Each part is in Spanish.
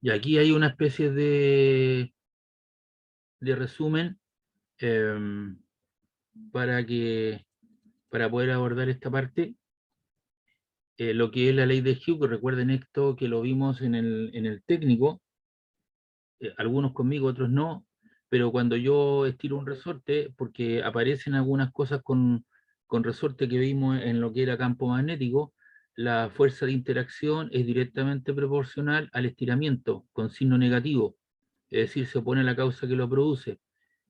Y aquí hay una especie de resumen em, para para poder abordar esta parte. Lo que es la ley de Hughes, recuerden esto que lo vimos en en el técnico, algunos conmigo, otros no, pero cuando yo estiro un resorte, porque aparecen algunas cosas con resorte que vimos en lo que era campo magnético, la fuerza de interacción es directamente proporcional al estiramiento, con signo negativo, es decir, se opone a la causa que lo produce,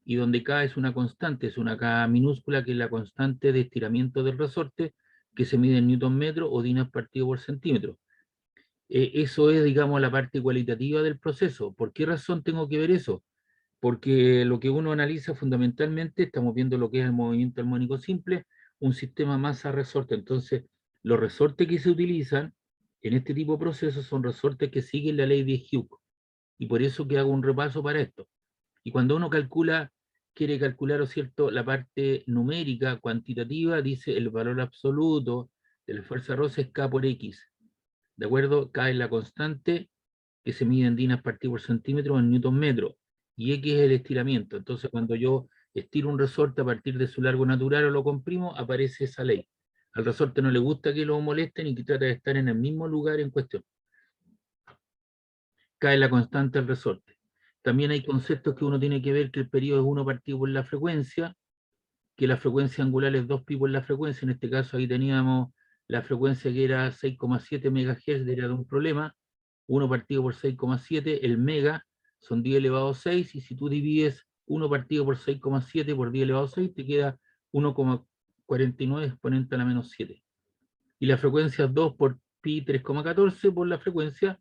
y donde K es una constante, es una K minúscula, que es la constante de estiramiento del resorte, que se mide en newton metro o dinas partido por centímetro. Eso es, digamos, la parte cualitativa del proceso. ¿Por qué razón tengo que ver eso? Porque lo que uno analiza fundamentalmente, estamos viendo lo que es el movimiento armónico simple, un sistema masa-resorte. Entonces, los resortes que se utilizan en este tipo de procesos son resortes que siguen la ley de Hughes. Y por eso que hago un repaso para esto. Y cuando uno calcula, quiere calcular, ¿o cierto?, la parte numérica, cuantitativa, dice el valor absoluto de la fuerza rosa es K por X. ¿De acuerdo? K es la constante que se mide en dinas partido por centímetro en newton metro, y X es el estiramiento. Entonces, cuando yo estiro un resorte a partir de su largo natural o lo comprimo, aparece esa ley. Al resorte no le gusta que lo molesten y que trata de estar en el mismo lugar en cuestión. K es la constante del resorte. También hay conceptos que uno tiene que ver, que el periodo es 1 partido por la frecuencia, que la frecuencia angular es 2 pi por la frecuencia. En este caso ahí teníamos la frecuencia que era 6,7 MHz, era de un problema, 1 partido por 6,7, el mega son 10 elevado a 6, y si tú divides 1 partido por 6,7 por 10 elevado a 6, te queda 1,49 exponente a la menos 7. Y la frecuencia 2 por pi 3,14 por la frecuencia,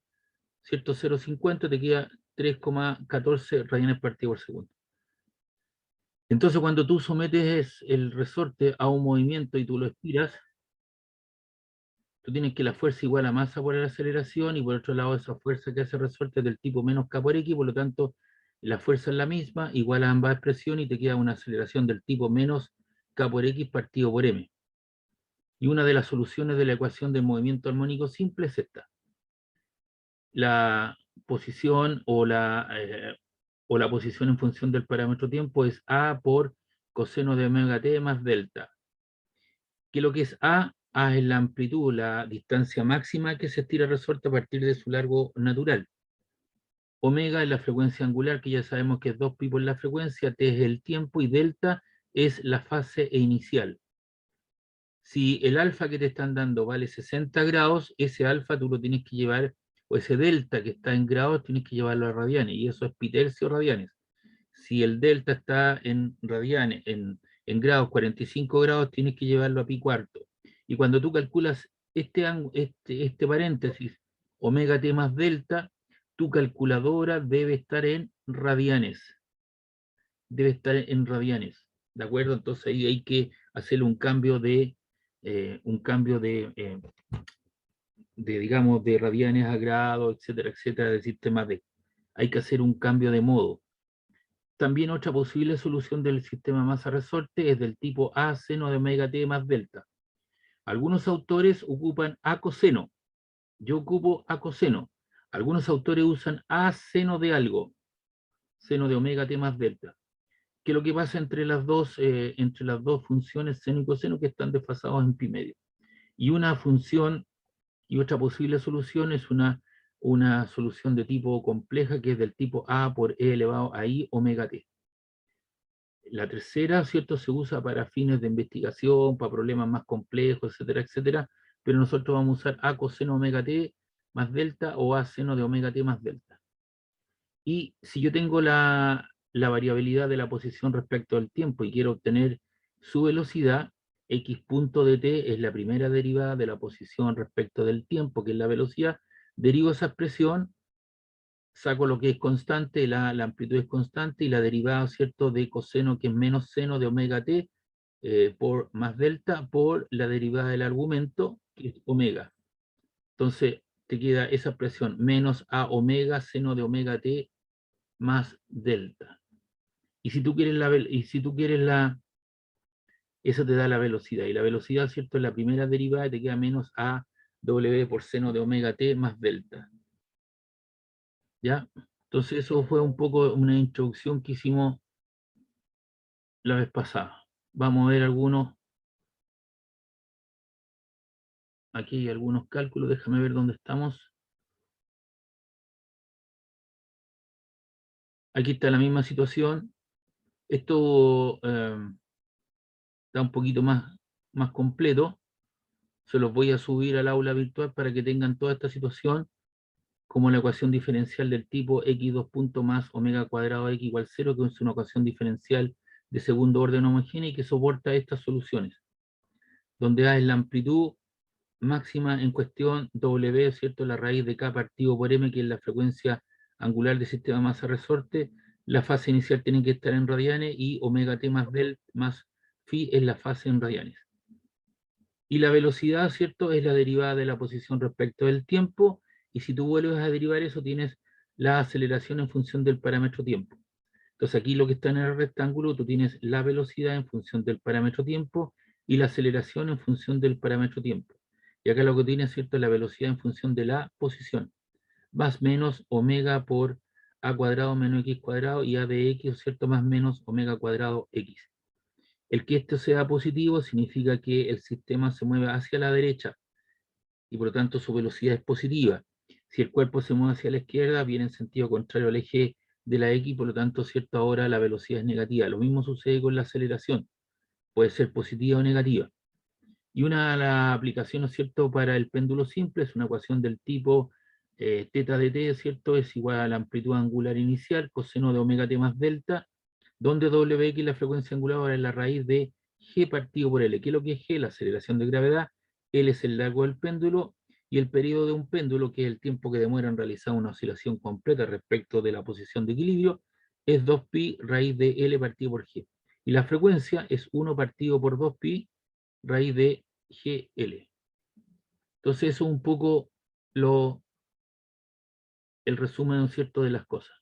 ¿cierto? 0,50, te queda 3,14 radianes partido por segundo. Entonces, cuando tú sometes el resorte a un movimiento y tú lo estiras, tú tienes que la fuerza igual a masa por la aceleración, y por otro lado esa fuerza que hace el resorte es del tipo menos K por X, por lo tanto la fuerza es la misma, igual a ambas expresiones, y te queda una aceleración del tipo menos K por X partido por M. Y una de las soluciones de la ecuación del movimiento armónico simple es esta. La posición o la posición en función del parámetro tiempo es A por coseno de omega t más delta. ¿Qué es lo que es A? A es la amplitud, la distancia máxima que se estira el resorte a partir de su largo natural. Omega es la frecuencia angular, que ya sabemos que es 2 pi por la frecuencia, T es el tiempo, y delta es la fase inicial. Si el alfa que te están dando vale 60 grados, ese alfa tú lo tienes que llevar, o ese delta que está en grados, tienes que llevarlo a radianes, y eso es pi tercio radianes. Si el delta está en radianes, en grados, 45 grados, tienes que llevarlo a pi cuarto. Y cuando tú calculas este paréntesis, omega t más delta, tu calculadora debe estar en radianes. Debe estar en radianes. ¿De acuerdo? Entonces ahí hay que hacer un cambio digamos, de radianes a grados, etcétera, etcétera, del sistema D. Hay que hacer un cambio de modo. También otra posible solución del sistema masa-resorte es del tipo A seno de omega t más delta. Algunos autores ocupan A coseno. Yo ocupo A coseno. Algunos autores usan A seno de algo, seno de omega t más delta. ¿Qué es lo que pasa entre las dos funciones seno y coseno, que están desfasados en pi medio? Y una función y otra posible solución es una solución de tipo compleja, que es del tipo A por E elevado a I omega t. La tercera, ¿cierto?, se usa para fines de investigación, para problemas más complejos, etcétera, etcétera, pero nosotros vamos a usar A coseno omega t más delta o A seno de omega t más delta. Y si yo tengo la variabilidad de la posición respecto al tiempo y quiero obtener su velocidad, x punto de t es la primera derivada de la posición respecto del tiempo, que es la velocidad, derivo esa expresión, saco lo que es constante, la amplitud es constante, y la derivada, ¿cierto?, de coseno, que es menos seno de omega t, por más delta, por la derivada del argumento, que es omega. Entonces, te queda esa expresión, menos a omega seno de omega t más delta. Y si tú quieres eso te da la velocidad. Y la velocidad, ¿cierto?, es la primera derivada, y te queda menos a w por seno de omega t más delta. ¿Ya? Entonces eso fue un poco una introducción que hicimos la vez pasada. Vamos a ver algunos, aquí hay algunos cálculos, déjame ver dónde estamos. Aquí está la misma situación. Esto está un poquito más completo. Se los voy a subir al aula virtual para que tengan toda esta situación como la ecuación diferencial del tipo x2 punto más omega cuadrado x igual 0, que es una ecuación diferencial de segundo orden homogénea y que soporta estas soluciones, donde A es la amplitud máxima en cuestión, W, ¿cierto? La raíz de K partido por M, que es la frecuencia angular del sistema masa-resorte. La fase inicial tiene que estar en radianes y omega t más del más phi es la fase en radianes. Y la velocidad, ¿cierto? Es la derivada de la posición respecto del tiempo, y si tú vuelves a derivar eso, tienes la aceleración en función del parámetro tiempo. Entonces aquí lo que está en el rectángulo, tú tienes la velocidad en función del parámetro tiempo y la aceleración en función del parámetro tiempo. Y acá lo que tienes, ¿cierto? La velocidad en función de la posición. Más menos omega por a cuadrado menos x cuadrado y a de x, ¿cierto? Más menos omega cuadrado x. El que esto sea positivo significa que el sistema se mueve hacia la derecha y por lo tanto su velocidad es positiva. Si el cuerpo se mueve hacia la izquierda, viene en sentido contrario al eje de la X, por lo tanto, cierto, ahora la velocidad es negativa. Lo mismo sucede con la aceleración, puede ser positiva o negativa. Y una de las aplicaciones, ¿cierto?, para el péndulo simple es una ecuación del tipo teta de t, ¿cierto?, es igual a la amplitud angular inicial, coseno de omega t más delta, donde Wx, la frecuencia angular, ahora es la raíz de g partido por L. ¿Qué es lo que es g? La aceleración de gravedad. L es el largo del péndulo, y el periodo de un péndulo, que es el tiempo que demora en realizar una oscilación completa respecto de la posición de equilibrio, es 2pi raíz de L partido por g. Y la frecuencia es 1 partido por 2pi raíz de GL. Entonces eso es un poco el resumen, ¿no es cierto?, de las cosas.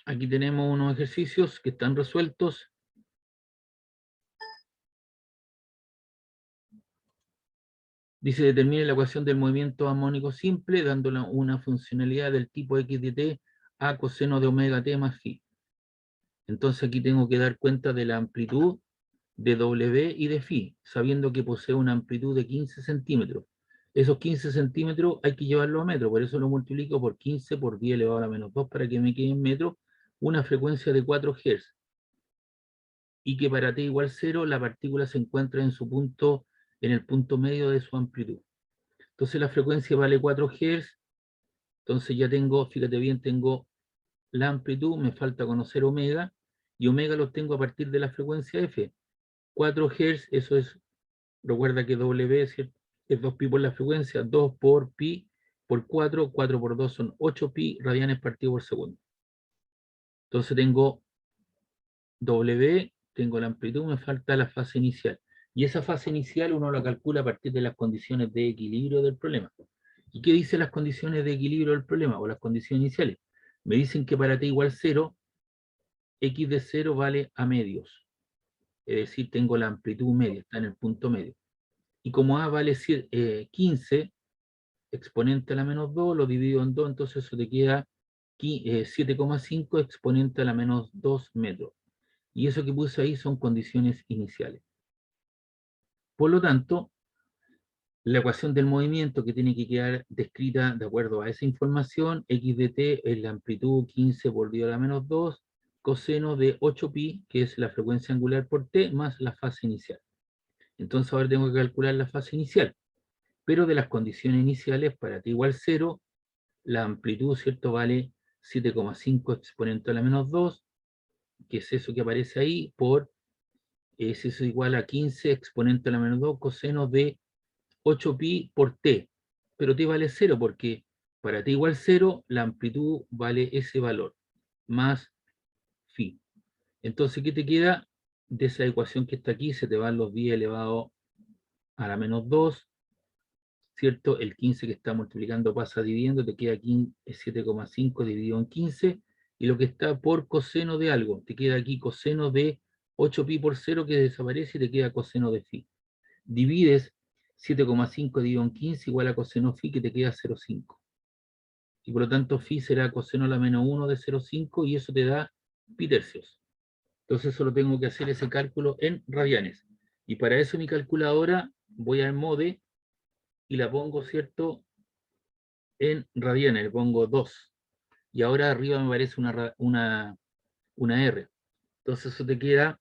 Aquí tenemos unos ejercicios que están resueltos. Dice, determine la ecuación del movimiento armónico simple, dándole una funcionalidad del tipo x de t a coseno de omega t más phi. Entonces aquí tengo que dar cuenta de la amplitud de W y de phi, sabiendo que posee una amplitud de 15 centímetros. Esos 15 centímetros hay que llevarlo a metro, por eso lo multiplico por 15 por 10 elevado a la menos 2 para que me quede en metro una frecuencia de 4 Hz. Y que para t igual 0 la partícula se encuentra en su punto, en el punto medio de su amplitud. Entonces la frecuencia vale 4 Hz, entonces ya tengo, fíjate bien, tengo la amplitud, me falta conocer omega, y omega los tengo a partir de la frecuencia f. 4 Hz, eso es, recuerda que W es 2pi por la frecuencia, 2 por pi por 4, 4 por 2 son 8 pi radianes partido por segundo. Entonces tengo W, tengo la amplitud, me falta la fase inicial. Y esa fase inicial uno la calcula a partir de las condiciones de equilibrio del problema. ¿Y qué dicen las condiciones de equilibrio del problema o las condiciones iniciales? Me dicen que para t igual 0, x de 0 vale a medios. Es decir, tengo la amplitud media, está en el punto medio. Y como a vale 15, exponente a la menos 2, lo divido en 2, entonces eso te queda 7,5 exponente a la menos 2 metros. Y eso que puse ahí son condiciones iniciales. Por lo tanto, la ecuación del movimiento que tiene que quedar descrita de acuerdo a esa información, x de t es la amplitud 15 por 10 a la menos 2, coseno de 8pi, que es la frecuencia angular por t, más la fase inicial. Entonces ahora tengo que calcular la fase inicial, pero de las condiciones iniciales para t igual 0, la amplitud, ¿cierto?, vale 7,5 exponente a la menos 2, que es eso que aparece ahí, por es eso igual a 15 exponente a la menos 2 coseno de 8pi por t, pero t vale 0 porque para t igual 0 la amplitud vale ese valor, más phi. Entonces, ¿qué te queda de esa ecuación que está aquí? Se te van los 10 elevado a la menos 2, ¿cierto? El 15 que está multiplicando pasa dividiendo, te queda aquí 7,5 dividido en 15, y lo que está por coseno de algo. Te queda aquí coseno de 8pi por 0 que desaparece y te queda coseno de phi. Divides 7,5 dividido en 15 igual a coseno phi que te queda 0,5. Y por lo tanto phi será coseno a la menos 1 de 0,5 y eso te da pi tercios. Entonces solo tengo que hacer ese cálculo en radianes. Y para eso mi calculadora voy al mode y la pongo, ¿cierto?, en radianes, le pongo 2. Y ahora arriba me aparece una R. Entonces eso te queda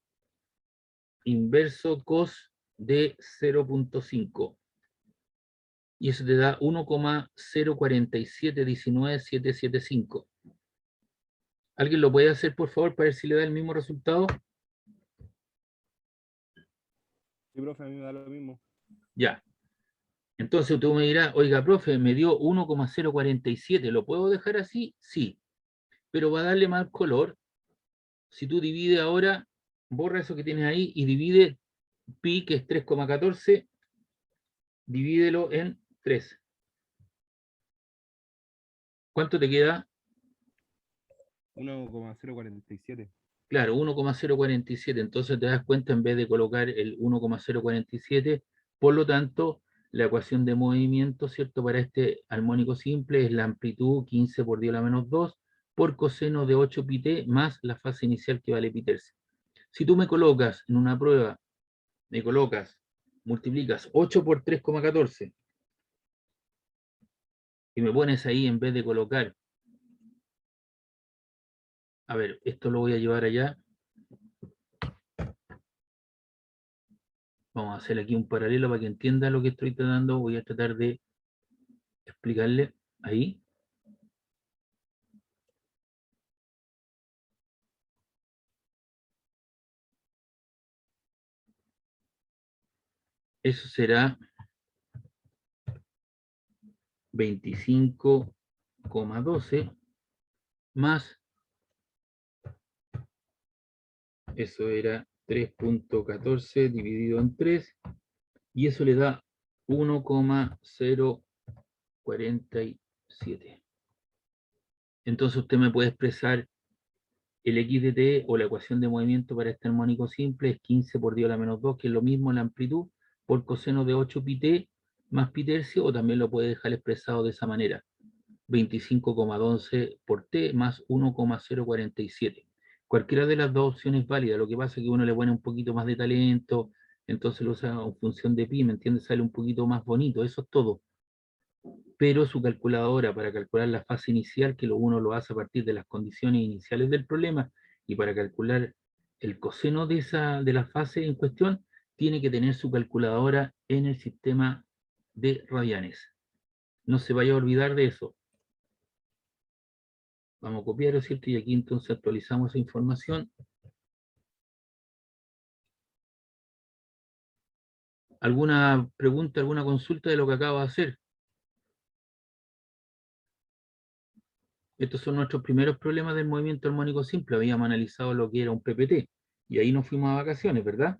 inverso cos de 0,5. Y eso te da 1,04719775. ¿Alguien lo puede hacer, por favor, para ver si le da el mismo resultado? Sí, profe, a mí me da lo mismo. Ya. Entonces usted me dirá, oiga, profe, me dio 1,047, ¿lo puedo dejar así? Sí, pero va a darle más color. Si tú divides ahora, borra eso que tienes ahí y divide pi, que es 3,14, divídelo en 3. ¿Cuánto te queda? 1,047. Claro, 1,047. Entonces te das cuenta, en vez de colocar el 1,047, por lo tanto, la ecuación de movimiento, ¿cierto?, para este armónico simple es la amplitud 15 por 10 a la menos 2 por coseno de 8 pi t más la fase inicial que vale pi tercio. Si tú me colocas en una prueba, multiplicas 8 por 3,14 y me pones ahí, en vez de colocar, a ver, esto lo voy a llevar allá. Vamos a hacer aquí un paralelo para que entienda lo que estoy tratando. Voy a tratar de explicarle ahí. Eso será 25,12 más, eso era 3,14 dividido en 3, y eso le da 1,047. Entonces usted me puede expresar el x de t o la ecuación de movimiento para este armónico simple es 15 por 10 a la menos 2, que es lo mismo la amplitud, por coseno de 8 pi t más pi tercio, o también lo puede dejar expresado de esa manera. 25,11 por t más 1,047. Cualquiera de las dos opciones es válida. Lo que pasa es que uno le pone un poquito más de talento, entonces lo usa en función de pi, ¿me entiendes? Sale un poquito más bonito, eso es todo. Pero su calculadora para calcular la fase inicial, que uno lo hace a partir de las condiciones iniciales del problema, y para calcular el coseno de la fase en cuestión, tiene que tener su calculadora en el sistema de radianes. No se vaya a olvidar de eso. Vamos a copiar, ¿cierto? Y aquí entonces actualizamos esa información. ¿Alguna pregunta, alguna consulta de lo que acabo de hacer? Estos son nuestros primeros problemas del movimiento armónico simple. Habíamos analizado lo que era un PPT y ahí nos fuimos a vacaciones, ¿verdad?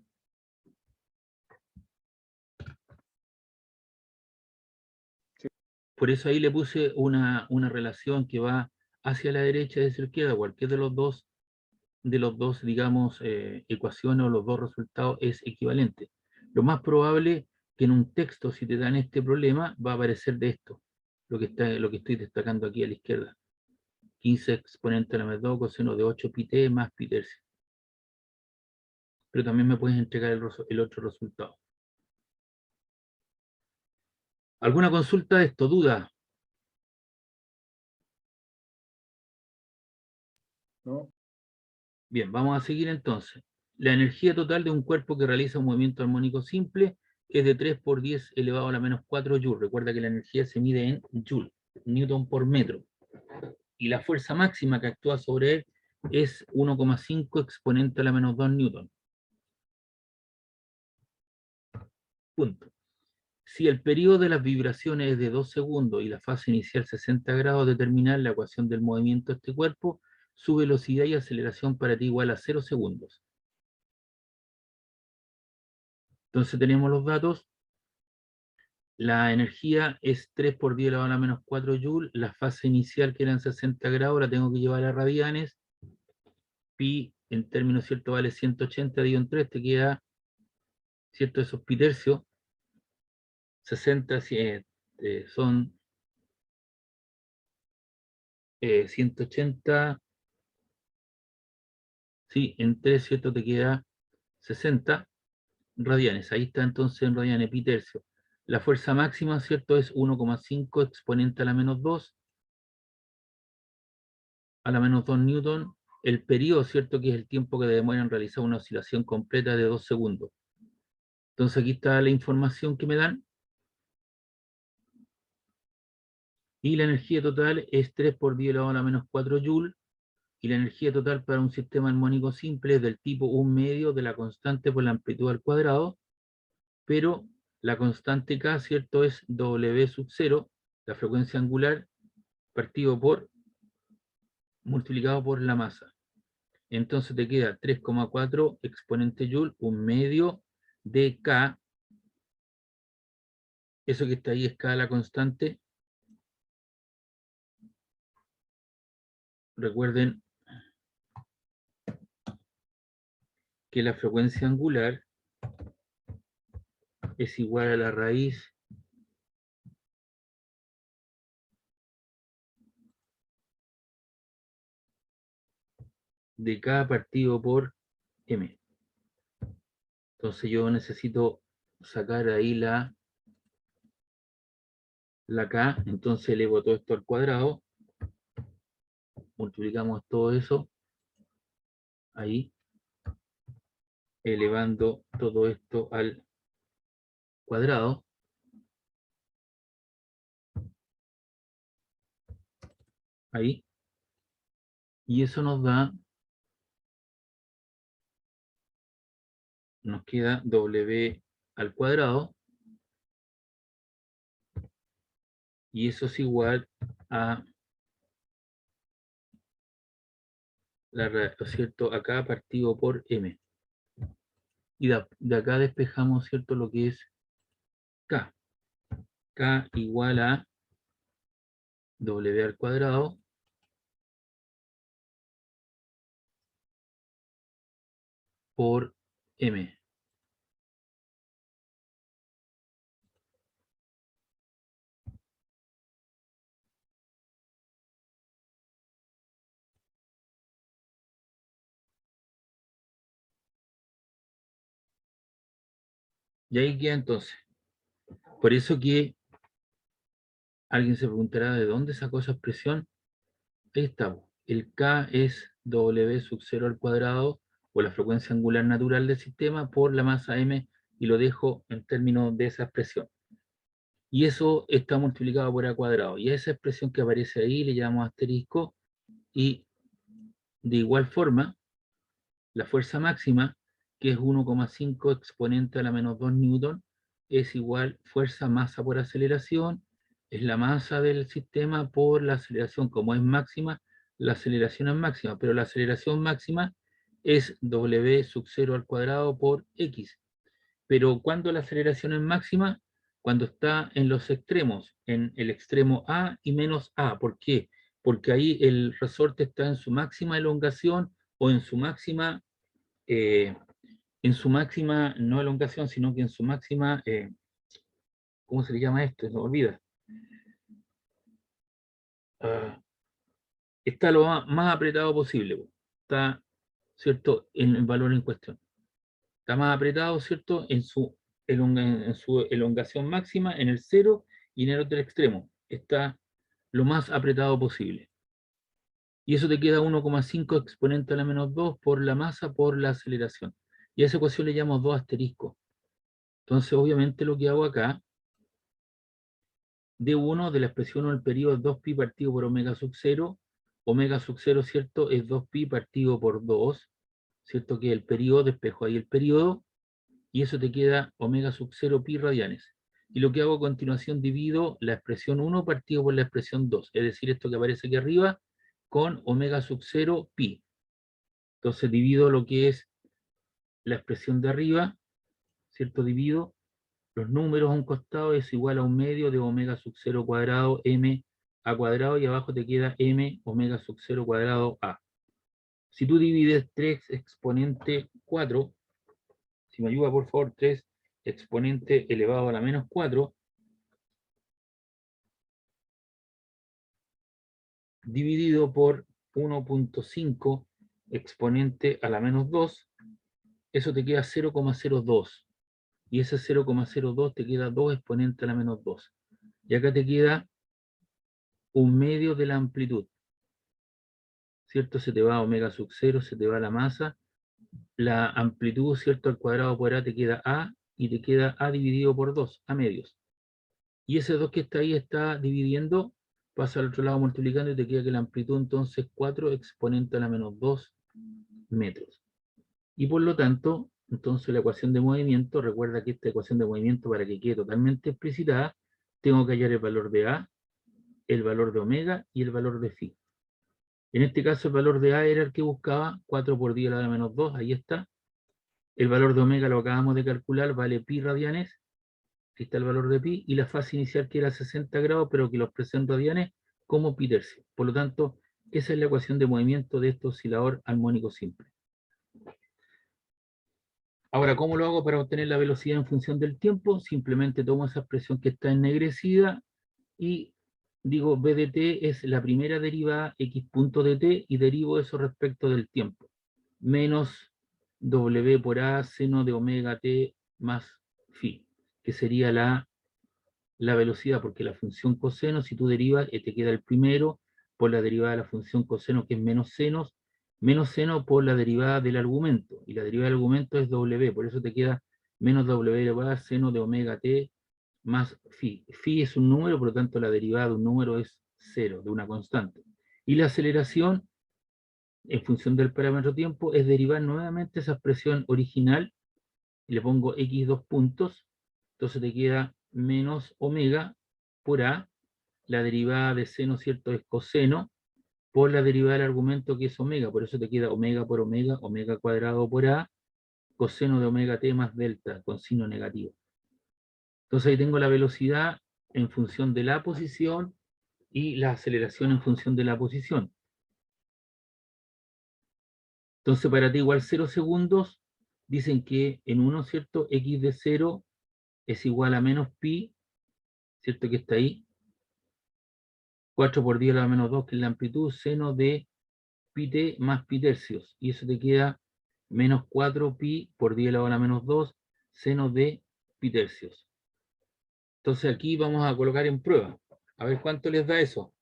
Sí. Por eso ahí le puse una relación que va hacia la derecha y hacia la izquierda. Cualquier de los dos, digamos, ecuaciones o los dos resultados es equivalente. Lo más probable que en un texto, si te dan este problema, va a aparecer de esto, lo que estoy destacando aquí a la izquierda. 15 exponente a la menos 2 coseno de 8 pi t más pi tercio. Pero también me puedes entregar el otro resultado. ¿Alguna consulta de esto? ¿Duda? ¿No? Bien, vamos a seguir entonces. La energía total de un cuerpo que realiza un movimiento armónico simple es de 3 por 10 elevado a la menos 4 joules. Recuerda que la energía se mide en joule, newton por metro. Y la fuerza máxima que actúa sobre él es 1,5 exponente a la menos 2 newton. Punto. Si el periodo de las vibraciones es de 2 segundos y la fase inicial 60 grados, determinar la ecuación del movimiento de este cuerpo, su velocidad y aceleración para ti igual a 0 segundos. Entonces tenemos los datos. la energía es 3 por 10 elevado a la menos 4 joules. La fase inicial, que eran 60 grados, la tengo que llevar a radianes. Pi, en términos, ¿cierto?, vale 180 dividido en 3, te queda, ¿cierto?, esos pi tercios. 60 son 180, sí, en 3, ¿cierto?, te queda 60 radianes. Ahí está entonces en radianes, pi tercio. La fuerza máxima, ¿cierto?, es 1,5 exponente a la menos 2, a la menos 2 newton. El periodo, ¿cierto?, que es el tiempo que demora en realizar una oscilación completa de 2 segundos. Entonces aquí está la información que me dan. Y la energía total es 3 por 10 elevado a la menos 4 joules. Y la energía total para un sistema armónico simple es del tipo 1/2 de la constante por la amplitud al cuadrado, pero la constante K, ¿cierto?, es W sub 0, la frecuencia angular, partido por, multiplicado por la masa. Entonces te queda 3,4 exponente joule, 1/2 de K. Eso que está ahí es K, la constante. Recuerden que la frecuencia angular es igual a la raíz de K partido por M. Entonces yo necesito sacar ahí la K, entonces elevo todo esto al cuadrado, multiplicamos todo eso, ahí, elevando todo esto al cuadrado, ahí, y eso nos queda W al cuadrado, y eso es igual a ¿cierto?, acá partido por M. Y de acá despejamos, ¿cierto?, lo que es K. K igual a W al cuadrado por M. Y ahí queda entonces. Por eso que alguien se preguntará de dónde sacó esa expresión. Ahí está. El K es W sub 0 al cuadrado, o la frecuencia angular natural del sistema, por la masa M, y lo dejo en términos de esa expresión. Y eso está multiplicado por A cuadrado. Y a esa expresión que aparece ahí le llamamos asterisco. Y de igual forma, la fuerza máxima, que es 1,5 exponente a la menos 2 newton, es igual fuerza masa por aceleración, es la masa del sistema por la aceleración. Como es máxima, la aceleración es máxima, pero la aceleración máxima es W sub 0 al cuadrado por X. Pero cuando la aceleración es máxima, cuando está en los extremos, en el extremo A y menos A. ¿Por qué? Porque ahí el resorte está en su máxima elongación o eh, en su máxima, no elongación, sino que en su máxima, ¿cómo se le llama esto? Se me olvida. Ah, está lo más apretado posible. Está, ¿cierto?, en el valor en cuestión. Está más apretado, ¿cierto?, en su elongación máxima, en el 0, y en el otro extremo. Está lo más apretado posible. Y eso te queda 1,5 exponente a la menos 2 por la masa por la aceleración. Y a esa ecuación le llamamos 2 asteriscos. Entonces, obviamente, lo que hago acá, D1 de la expresión o el periodo es 2pi partido por omega sub 0. Omega sub 0, ¿cierto?, es 2pi partido por 2, ¿cierto?, que el periodo, despejo ahí el periodo, y eso te queda omega sub 0 pi radianes. Y lo que hago a continuación, divido la expresión 1 partido por la expresión 2, es decir, esto que aparece aquí arriba, con omega sub 0 pi. Entonces divido lo que es la expresión de arriba, ¿cierto? Divido los números a un costado es igual a un medio de omega sub 0 cuadrado m a cuadrado y abajo te queda m omega sub 0 cuadrado a. Si tú divides 3 exponente 4, si me ayuda por favor, 3 exponente elevado a la menos 4, dividido por 1.5 exponente a la menos 2, eso te queda 0,02. Y ese 0,02 te queda 2 exponente a la menos 2. Y acá te queda un medio de la amplitud, ¿cierto? Se te va omega sub 0, se te va la masa. La amplitud, ¿cierto? Al cuadrado por A te queda A y te queda A dividido por 2, A medios. Y ese 2 que está ahí está dividiendo, pasa al otro lado multiplicando y te queda que la amplitud entonces 4 exponente a la menos 2 metros. Y por lo tanto, entonces la ecuación de movimiento, recuerda que esta ecuación de movimiento para que quede totalmente explicitada, tengo que hallar el valor de A, el valor de omega y el valor de phi. En este caso el valor de A era el que buscaba, 4 por 10 a la menos 2, ahí está. El valor de omega lo acabamos de calcular, vale pi radianes, aquí está el valor de pi, y la fase inicial que era 60 grados, pero que lo expresé en radianes como pi tercio. Por lo tanto, esa es la ecuación de movimiento de este oscilador armónico simple. Ahora, ¿cómo lo hago para obtener la velocidad en función del tiempo? Simplemente tomo esa expresión que está ennegrecida y digo b de t es la primera derivada x punto de t y derivo eso respecto del tiempo. Menos w por a seno de omega t más phi, que sería la velocidad, porque la función coseno, si tú derivas, te queda el primero por la derivada de la función coseno, que es menos seno por la derivada del argumento, y la derivada del argumento es w, por eso te queda menos w elevado a seno de omega t más phi. Phi es un número, por lo tanto la derivada de un número es cero, de una constante. Y la aceleración, en función del parámetro tiempo, es derivar nuevamente esa expresión original, y le pongo x dos puntos, entonces te queda menos omega por a, la derivada de seno, ¿cierto? Es coseno, por la derivada del argumento que es omega, por eso te queda omega por omega, omega cuadrado por a, coseno de omega t más delta, con signo negativo. Entonces ahí tengo la velocidad en función de la posición y la aceleración en función de la posición. Entonces para t igual 0 segundos, dicen que en 1, ¿cierto? X de 0 es igual a menos pi, ¿cierto? Que está ahí. 4 por 10 a la menos 2, que es la amplitud, seno de pi t más pi tercios. Y eso te queda menos 4 pi por 10 a la menos 2, seno de pi tercios. Entonces aquí vamos a colocar en prueba. A ver cuánto les da eso.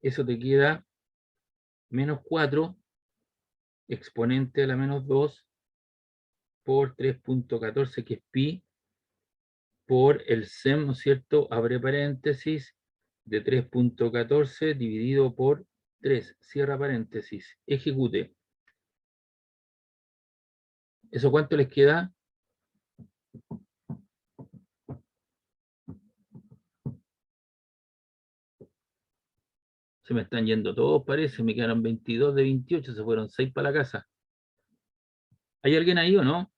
Eso te queda menos 4 exponente a la menos 2 por 3.14, que es pi, por el sem, ¿no es cierto? Abre paréntesis, de 3.14 dividido por 3, cierra paréntesis, ejecute. ¿Eso cuánto les queda? Se me están yendo todos, parece, me quedaron 22 de 28, se fueron 6 para la casa. ¿Hay alguien ahí o no?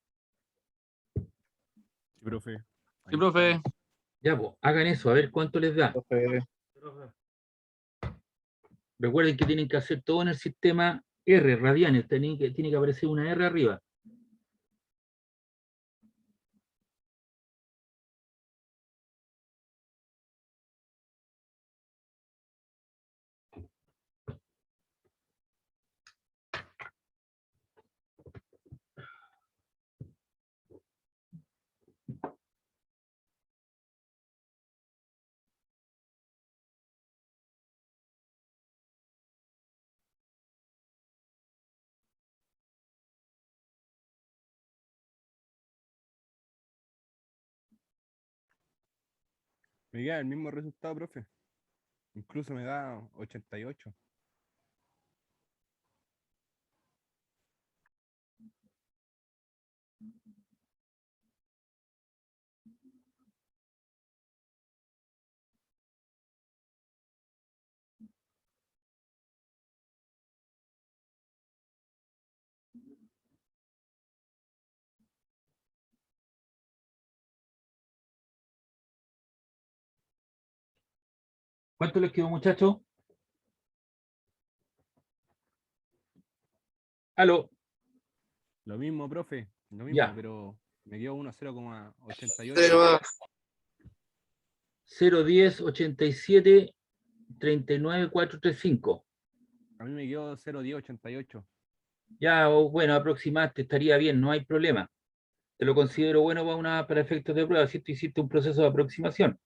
Sí, profe. Sí, profe. Ya, pues, hagan eso, a ver cuánto les da. Profe. Recuerden que tienen que hacer todo en el sistema R, radianes, tiene que aparecer una R arriba. Me queda el mismo resultado, profe. Incluso me da 88. ¿Cuánto les quedó, muchachos? Aló, Lo mismo, profe. Lo mismo, ya. pero me dio 1 0,88. 010 87 39 435. A mí me dio 0,1088. Ya, bueno, aproximaste, estaría bien, no hay problema. Te lo considero bueno para efectos de prueba, si tú hiciste un proceso de aproximación.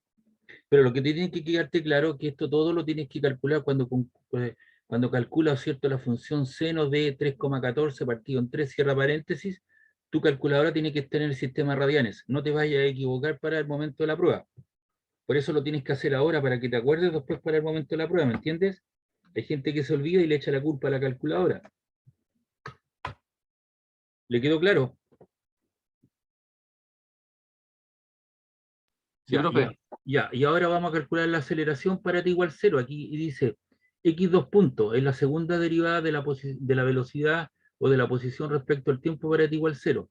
Pero lo que te tiene que quedarte claro es que esto todo lo tienes que calcular cuando calculas, ¿cierto?, la función seno de 3,14 partido en 3 cierra paréntesis, tu calculadora tiene que estar en el sistema radianes. No te vayas a equivocar para el momento de la prueba. Por eso lo tienes que hacer ahora, para que te acuerdes después para el momento de la prueba, ¿me entiendes? Hay gente que se olvida y le echa la culpa a la calculadora. ¿Le quedó claro? Sí, Ya, profe. y ahora vamos a calcular la aceleración para t igual 0. Aquí dice x2 puntos, es la segunda derivada de la velocidad o de la posición respecto al tiempo para t igual 0.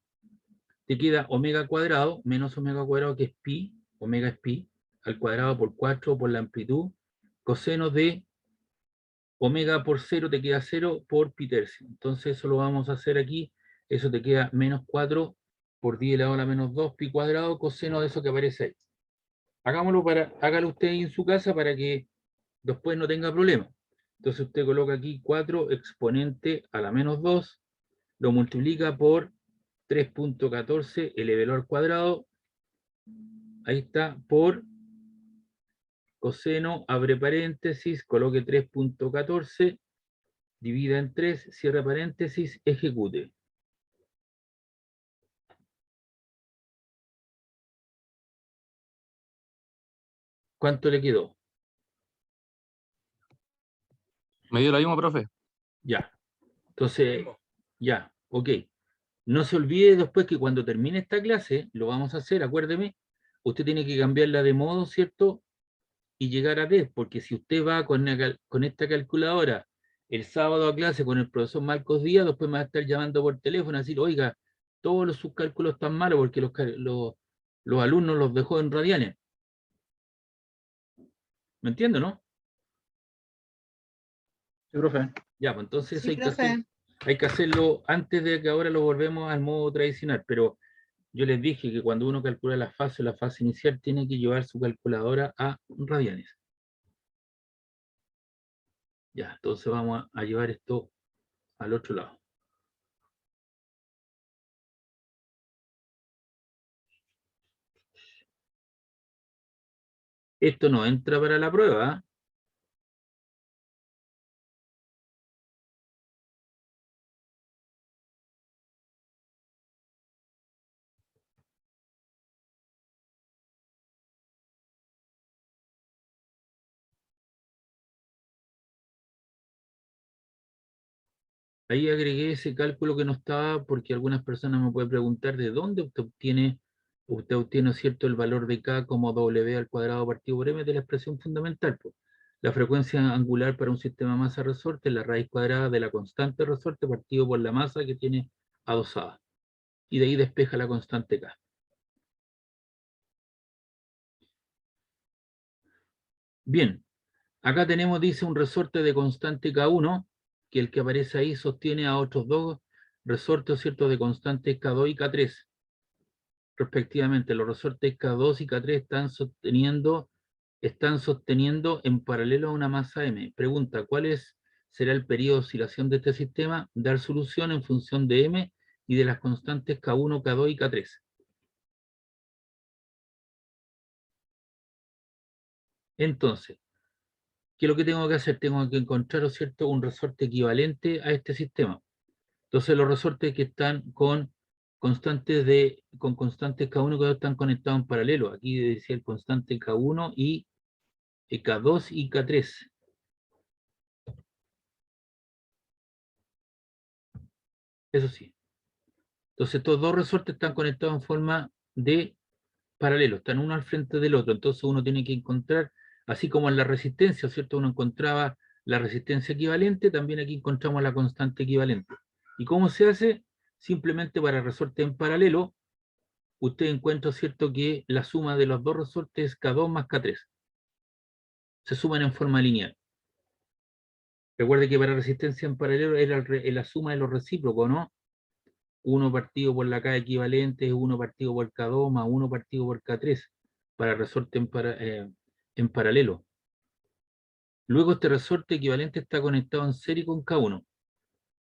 Te queda omega cuadrado menos omega cuadrado, que es pi, omega es pi, al cuadrado por 4 por la amplitud, coseno de omega por 0 te queda 0 por pi tercio. Entonces eso lo vamos a hacer aquí, eso te queda menos 4 por 10 elevado a la menos 2 pi cuadrado, coseno de eso que aparece ahí. Hágalo usted en su casa para que después no tenga problema. Entonces usted coloca aquí 4 exponente a la menos 2, lo multiplica por 3,14 elevado al cuadrado, ahí está, por coseno, abre paréntesis, coloque 3,14, divida en 3, cierra paréntesis, ejecute. ¿Cuánto le quedó? Me dio lo mismo, profe. Ya. Entonces, ya, ok. No se olvide después que cuando termine esta clase, lo vamos a hacer, acuérdeme, usted tiene que cambiarla de modo, ¿cierto? Y llegar a 10, porque si usted va con esta calculadora el sábado a clase con el profesor Marcos Díaz, después me va a estar llamando por teléfono a decir, oiga, sus cálculos están malos porque los alumnos los dejó en radianes. ¿Me entiende, no? Sí, profe. Ya, pues entonces Sí, profe. hay que hacerlo antes de que ahora lo volvemos al modo tradicional, pero yo les dije que cuando uno calcula la fase inicial, tiene que llevar su calculadora a radianes. Ya, entonces vamos a llevar esto al otro lado. Esto no entra para la prueba, ¿eh? Ahí agregué ese cálculo que no estaba porque algunas personas me pueden preguntar de dónde usted obtiene, ¿cierto?, el valor de K como W al cuadrado partido por M de la expresión fundamental, pues. La frecuencia angular para un sistema masa-resorte es la raíz cuadrada de la constante resorte partido por la masa que tiene adosada. Y de ahí despeja la constante K. Bien, acá tenemos, dice, un resorte de constante K1, que el que aparece ahí sostiene a otros dos resortes, ¿cierto?, de constante K2 y K3. Respectivamente, los resortes K2 y K3 están sosteniendo en paralelo a una masa M. Pregunta, será el periodo de oscilación de este sistema? Dar solución en función de M y de las constantes K1, K2 y K3. Entonces, ¿qué es lo que tengo que hacer? Tengo que encontrar, ¿cierto?, un resorte equivalente a este sistema. Entonces, los resortes que están con constantes K1 y K2 están conectados en paralelo. Aquí decía el constante K1 y K2 y K3. Eso sí. Entonces, estos dos resortes están conectados en forma de paralelo, están uno al frente del otro. Entonces, uno tiene que encontrar, así como en la resistencia, ¿cierto? Uno encontraba la resistencia equivalente, también aquí encontramos la constante equivalente. ¿Y cómo se hace? Simplemente para resortes en paralelo, usted encuentra, ¿cierto?, que la suma de los dos resortes es K2 más K3. se suman en forma lineal. Recuerde que para resistencia en paralelo era la suma de los recíprocos, ¿no? 1 partido por la K equivalente es 1 partido por K2 más 1 partido por K3 para resorte en paralelo. Luego este resorte equivalente está conectado en serie con K1.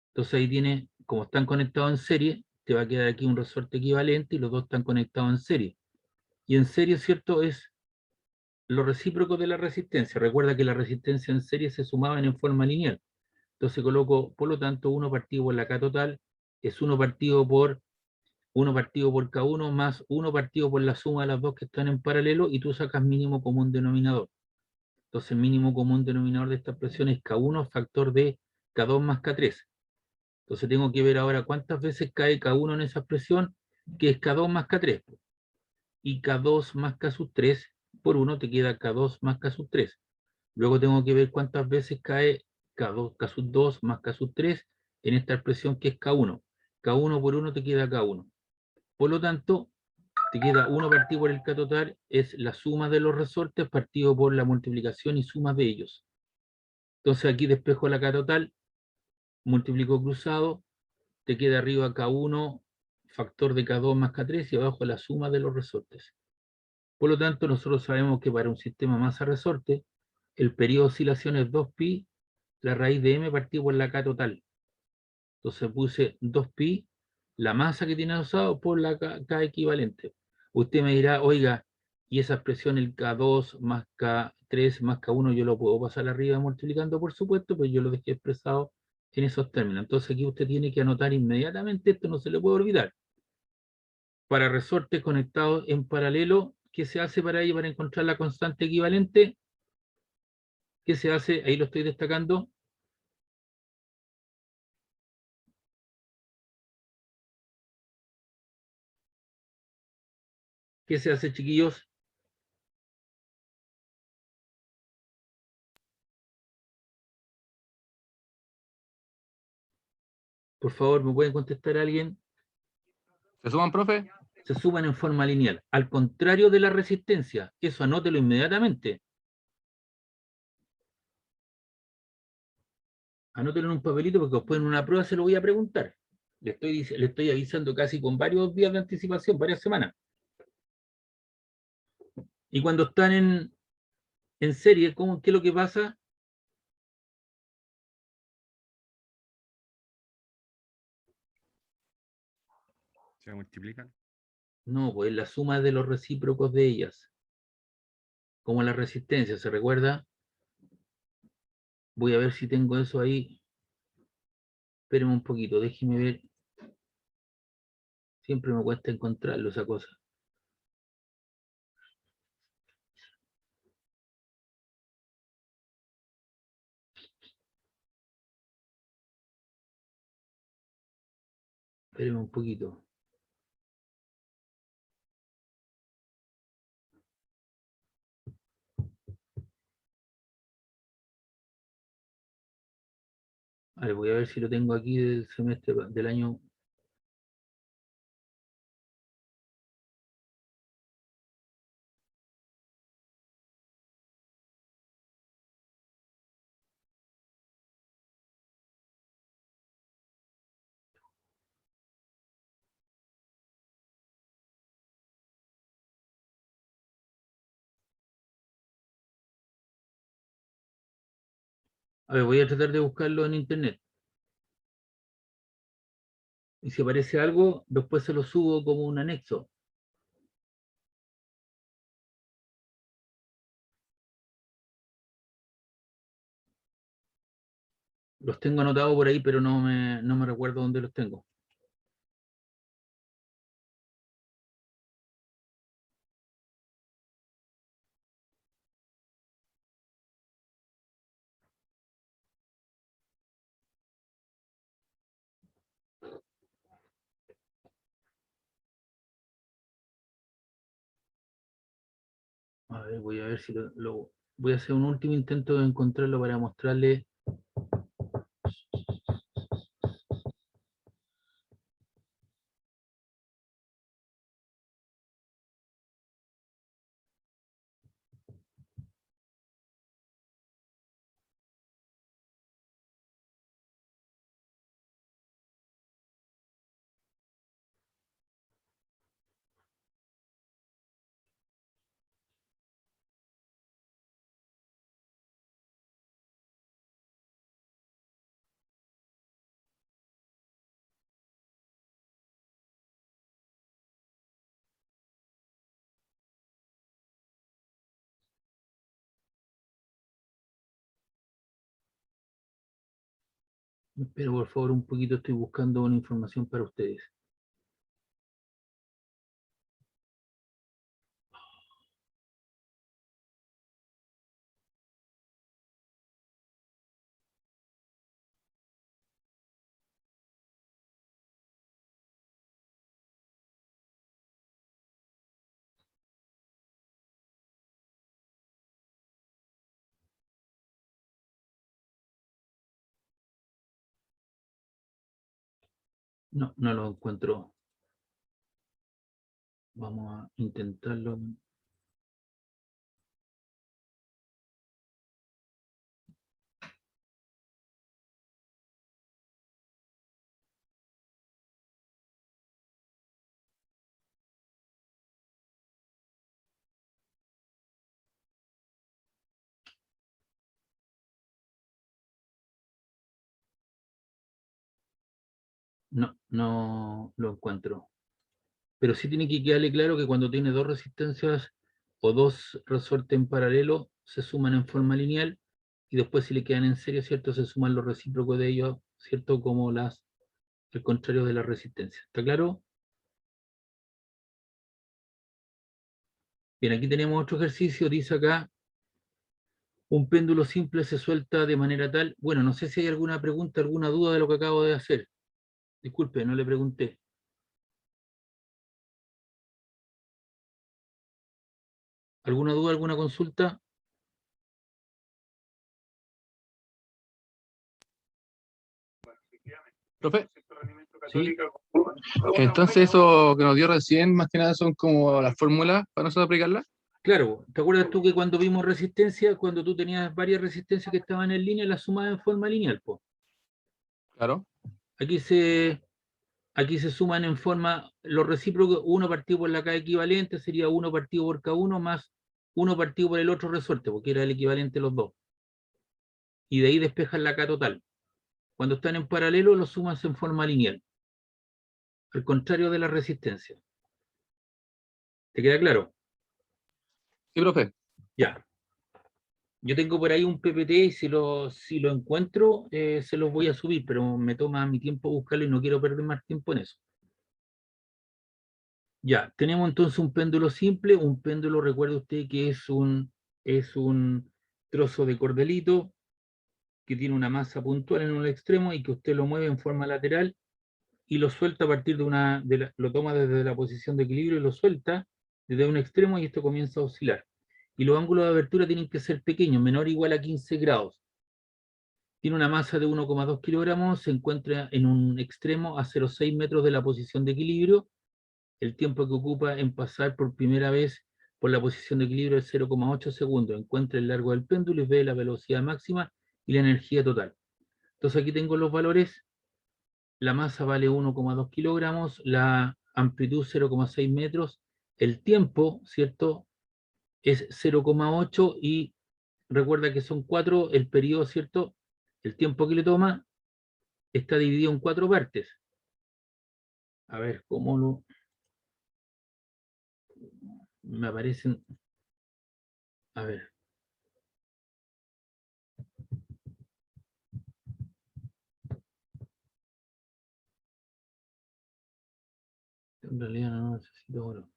Entonces ahí tiene, como están conectados en serie, te va a quedar aquí un resorte equivalente y los dos están conectados en serie. Y en serie, ¿cierto? Es lo recíproco de la resistencia. Recuerda que la resistencia en serie se sumaban en forma lineal. Entonces coloco, por lo tanto, 1 partido por la K total es 1 partido por K1 más 1 partido por la suma de las dos que están en paralelo y tú sacas mínimo común denominador. Entonces mínimo común denominador de esta expresión es K1 factor de K2 más K3. Entonces tengo que ver ahora cuántas veces cae K1 en esa expresión, que es K2 más K3. Y K2 más K sub 3, por 1 te queda K2 más K sub 3. Luego tengo que ver cuántas veces cae K2, K sub 2 más K sub 3 en esta expresión que es K1. K1 por 1 te queda K1. Por lo tanto, te queda 1 partido por el K total, es la suma de los resortes partido por la multiplicación y suma de ellos. Entonces aquí despejo la K total, multiplico cruzado, te queda arriba K1 factor de K2 más K3 y abajo la suma de los resortes. Por lo tanto, nosotros sabemos que para un sistema masa-resorte, el periodo de oscilación es 2pi, la raíz de m partido por la K total. Entonces puse 2pi, la masa que tiene usado por la K equivalente. Usted me dirá, oiga, y esa expresión, el K2 más K3 más K1, yo lo puedo pasar arriba multiplicando, por supuesto, pues yo lo dejé expresado en esos términos. Entonces aquí usted tiene que anotar inmediatamente, esto no se le puede olvidar. Para resortes conectados en paralelo, ¿qué se hace para ello, para encontrar la constante equivalente? ¿Qué se hace? Ahí lo estoy destacando. ¿Qué se hace, chiquillos? Por favor, ¿me pueden contestar alguien? ¿Se suman, profe? Se suman en forma lineal. Al contrario de la resistencia. Eso anótelo inmediatamente. Anótelo en un papelito porque después en una prueba se lo voy a preguntar. Le estoy avisando casi con varios días de anticipación, varias semanas. Y cuando están en serie, ¿qué es lo que pasa? Se multiplican. No, pues la suma de los recíprocos de ellas. Como la resistencia, ¿se recuerda? Voy a ver si tengo eso ahí. Espérenme un poquito, déjeme ver. Siempre me cuesta encontrarlo, esa cosa. Espérenme un poquito. A ver, voy a ver si lo tengo aquí del semestre del año. A ver, voy a tratar de buscarlo en internet. Y si aparece algo, después se lo subo como un anexo. Los tengo anotados por ahí, pero no me recuerdo dónde los tengo. A ver, voy a ver si voy a hacer un último intento de encontrarlo para mostrarle. Pero por favor, un poquito, estoy buscando una información para ustedes. No, no lo encuentro. Vamos a intentarlo. No, no lo encuentro. Pero sí tiene que quedarle claro que cuando tiene dos resistencias o dos resortes en paralelo, se suman en forma lineal y después si le quedan en serie, ¿cierto? Se suman los recíprocos de ellos, ¿cierto? Como el contrario de la resistencia. ¿Está claro? Bien, aquí tenemos otro ejercicio, dice acá, un péndulo simple se suelta de manera tal. Bueno, no sé si hay alguna pregunta, alguna duda de lo que acabo de hacer. Disculpe, no le pregunté. ¿Alguna duda, alguna consulta? Profe, ¿Sí? entonces eso que nos dio recién, más que nada son como las fórmulas para nosotros aplicarlas. Claro, ¿te acuerdas tú que cuando vimos resistencia, cuando tú tenías varias resistencias que estaban en línea, las sumabas en forma lineal, po? Claro. Aquí se, aquí se suman en forma, los recíprocos, uno partido por la K equivalente sería uno partido por K1 más uno partido por el otro resorte, porque era el equivalente de los dos. Y de ahí despejan la K total. Cuando están en paralelo, los sumas en forma lineal, al contrario de la resistencia. ¿Te queda claro? Sí, profe. Ya. Yo tengo por ahí un PPT y si lo encuentro, se los voy a subir, pero me toma mi tiempo buscarlo y no quiero perder más tiempo en eso. Ya, tenemos entonces un péndulo simple. Un péndulo, recuerde usted que es un trozo de cordelito que tiene una masa puntual en un extremo y que usted lo mueve en forma lateral y lo suelta a partir lo toma desde la posición de equilibrio y lo suelta desde un extremo y esto comienza a oscilar. Y los ángulos de abertura tienen que ser pequeños, menor o igual a 15 grados. Tiene una masa de 1,2 kilogramos, se encuentra en un extremo a 0,6 metros de la posición de equilibrio. El tiempo que ocupa en pasar por primera vez por la posición de equilibrio es 0,8 segundos. Encuentra el largo del péndulo y ve la velocidad máxima y la energía total. Entonces aquí tengo los valores. La masa vale 1,2 kilogramos, la amplitud 0,6 metros, el tiempo, ¿cierto? Es 0,8 y recuerda que son 4 el periodo, ¿cierto? El tiempo que le toma está dividido en 4 partes. A ver, ¿cómo me aparecen? A ver, en realidad no necesito oro.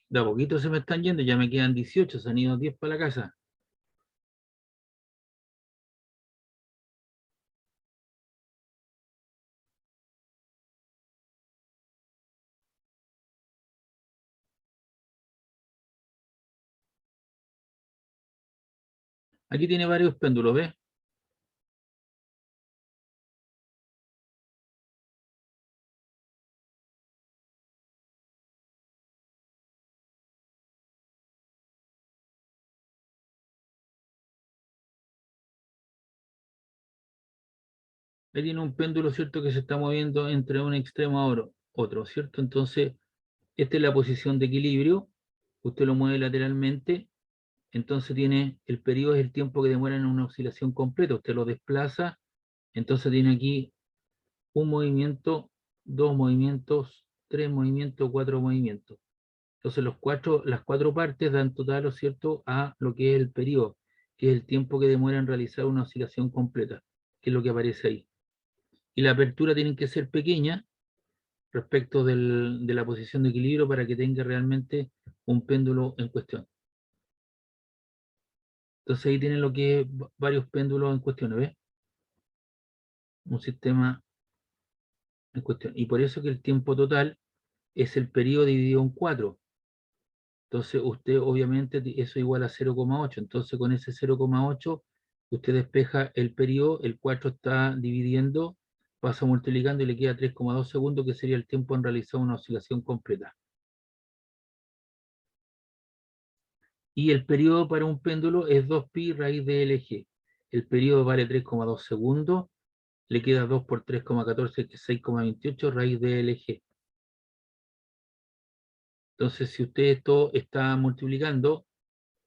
De a poquito se me están yendo, ya me quedan 18, se han ido 10 para la casa. Aquí tiene varios péndulos, ¿ves? Ahí tiene un péndulo, ¿cierto? Que se está moviendo entre un extremo a otro, ¿cierto? Entonces, esta es la posición de equilibrio. Usted lo mueve lateralmente. Entonces tiene, el periodo es el tiempo que demora en una oscilación completa. Usted lo desplaza. Entonces tiene aquí un movimiento, dos movimientos, tres movimientos, cuatro movimientos. Entonces las cuatro partes dan total, ¿no es cierto?, a lo que es el periodo, que es el tiempo que demora en realizar una oscilación completa, que es lo que aparece ahí. Y la apertura tiene que ser pequeña respecto de la posición de equilibrio para que tenga realmente un péndulo en cuestión. Entonces ahí tienen lo que es varios péndulos en cuestión, ¿ves? Un sistema en cuestión. Y por eso que el tiempo total es el periodo dividido en 4. Entonces usted obviamente eso igual a 0,8. Entonces con ese 0,8 usted despeja el periodo, el 4 está dividiendo, pasa multiplicando y le queda 3,2 segundos, que sería el tiempo en realizar una oscilación completa. Y el periodo para un péndulo es 2pi raíz de LG. El periodo vale 3,2 segundos, le queda 2 por 3,14, que es 6,28 raíz de LG. Entonces si usted esto está multiplicando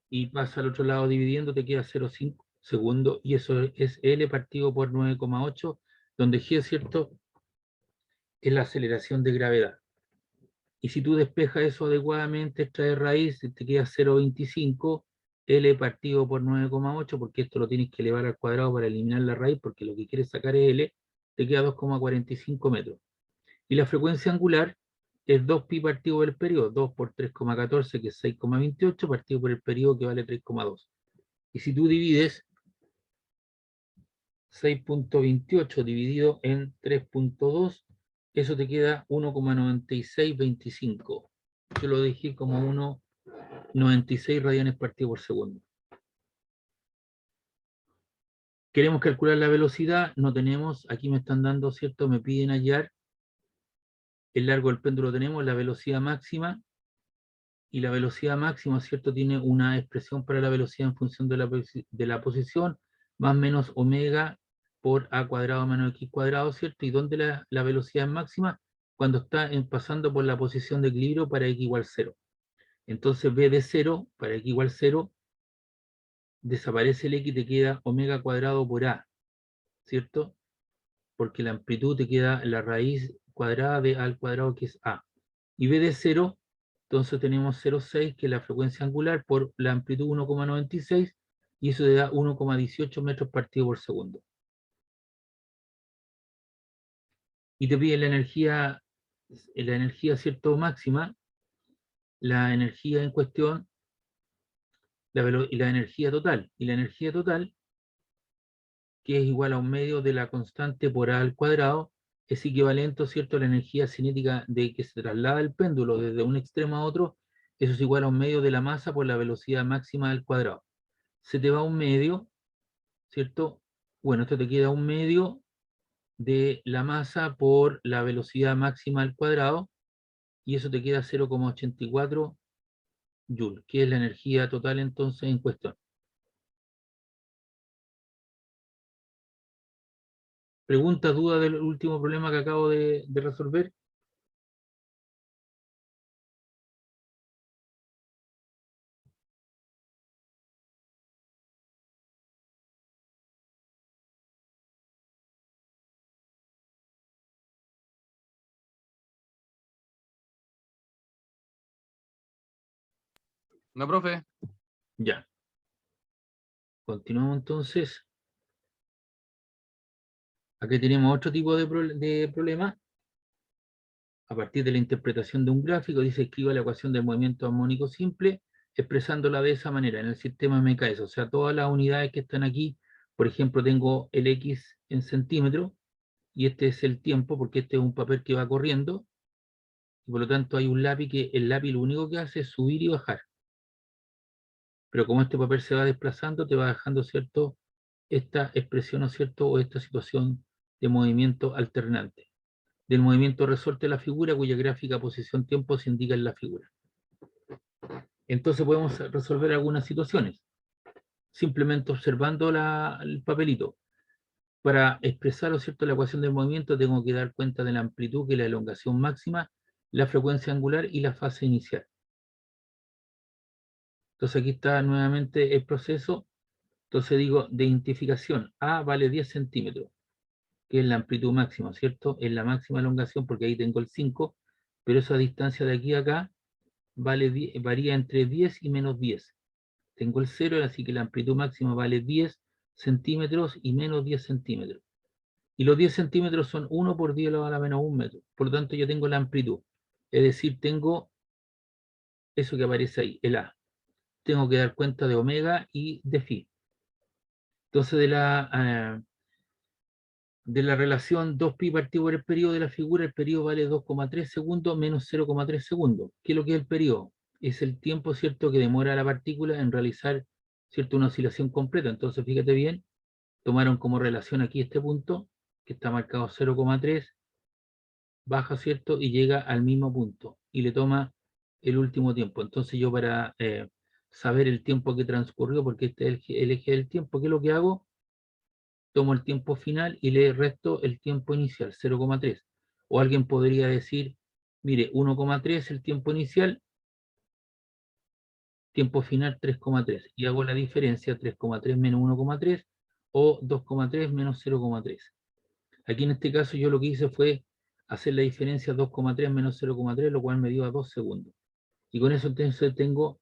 y pasa al otro lado dividiendo, te queda 0,5 segundos, y eso es L partido por 9,8, donde G, ¿cierto?, es la aceleración de gravedad. Y si tú despejas eso adecuadamente, extraes raíz, te queda 0,25, L partido por 9,8, porque esto lo tienes que elevar al cuadrado para eliminar la raíz, porque lo que quieres sacar es L, te queda 2,45 metros. Y la frecuencia angular es 2pi partido por el periodo, 2 por 3,14, que es 6,28, partido por el periodo, que vale 3,2. Y si tú divides 6,28 dividido en 3,2, eso te queda 1,9625. Yo lo dejé como 1,96 radianes partido por segundo. Queremos calcular la velocidad, no tenemos, aquí me están dando, ¿cierto? Me piden hallar el largo del péndulo, tenemos la velocidad máxima, y la velocidad máxima, ¿cierto?, tiene una expresión para la velocidad en función de la posición, más menos omega por a cuadrado menos x cuadrado, ¿cierto? ¿Y dónde la velocidad es máxima? Cuando está pasando por la posición de equilibrio para x igual 0. Entonces b de 0, para x igual 0, desaparece el x y te queda omega cuadrado por a, ¿cierto? Porque la amplitud te queda la raíz cuadrada de a al cuadrado, que es a. Y b de 0, entonces tenemos 0,6, que es la frecuencia angular, por la amplitud 1,96, y eso te da 1,18 metros partido por segundo. Y te pide la energía, ¿cierto?, máxima, la energía en cuestión, y la energía total. Y la energía total, que es igual a un medio de la constante por a al cuadrado, es equivalente, ¿cierto?, a la energía cinética de que se traslada el péndulo desde un extremo a otro. Eso es igual a un medio de la masa por la velocidad máxima al cuadrado. Se te va un medio, ¿cierto? Bueno, esto te queda un medio de la masa por la velocidad máxima al cuadrado, y eso te queda 0,84 Joule, que es la energía total entonces en cuestión. ¿Preguntas, dudas del último problema que acabo de resolver? No, profe. Ya. Continuamos entonces. Aquí tenemos otro tipo de problema. A partir de la interpretación de un gráfico, dice: escriba la ecuación del movimiento armónico simple, expresándola de esa manera en el sistema MKS. O sea, todas las unidades que están aquí, por ejemplo, tengo el X en centímetros, y este es el tiempo, porque este es un papel que va corriendo, y por lo tanto hay un lápiz que el lápiz lo único que hace es subir y bajar. Pero como este papel se va desplazando, te va dejando, ¿cierto?, esta expresión, ¿no es cierto?, o esta situación de movimiento alternante. Del movimiento resorte de la figura, cuya gráfica posición-tiempo se indica en la figura. Entonces podemos resolver algunas situaciones, simplemente observando el papelito. Para expresar, ¿no es cierto?, la ecuación del movimiento, tengo que dar cuenta de la amplitud, que es la elongación máxima, la frecuencia angular y la fase inicial. Entonces aquí está nuevamente el proceso. Entonces digo, de identificación, A vale 10 centímetros, que es la amplitud máxima, ¿cierto? Es la máxima elongación porque ahí tengo el 5, pero esa distancia de aquí a acá varía entre 10 y menos 10. Tengo el 0, así que la amplitud máxima vale 10 centímetros y menos 10 centímetros. Y los 10 centímetros son 1 por 10 elevado a la menos 1 metro. Por lo tanto, yo tengo la amplitud. Es decir, tengo eso que aparece ahí, el A. Tengo que dar cuenta de omega y de phi. Entonces, de la relación 2pi partido por el periodo de la figura, el periodo vale 2,3 segundos menos 0,3 segundos. ¿Qué es lo que es el periodo? Es el tiempo, ¿cierto?, que demora la partícula en realizar, ¿cierto?, una oscilación completa. Entonces, fíjate bien, tomaron como relación aquí este punto, que está marcado 0,3, baja, ¿cierto?, y llega al mismo punto, y le toma el último tiempo. Entonces yo para saber el tiempo que transcurrió, porque este es el eje del tiempo, ¿qué es lo que hago? Tomo el tiempo final y le resto el tiempo inicial, 0,3. O alguien podría decir, mire, 1,3 el tiempo inicial, tiempo final 3,3. Y hago la diferencia, 3,3 menos 1,3 o 2,3 menos 0,3. Aquí en este caso yo lo que hice fue hacer la diferencia 2,3 menos 0,3, lo cual me dio a 2 segundos. Y con eso entonces tengo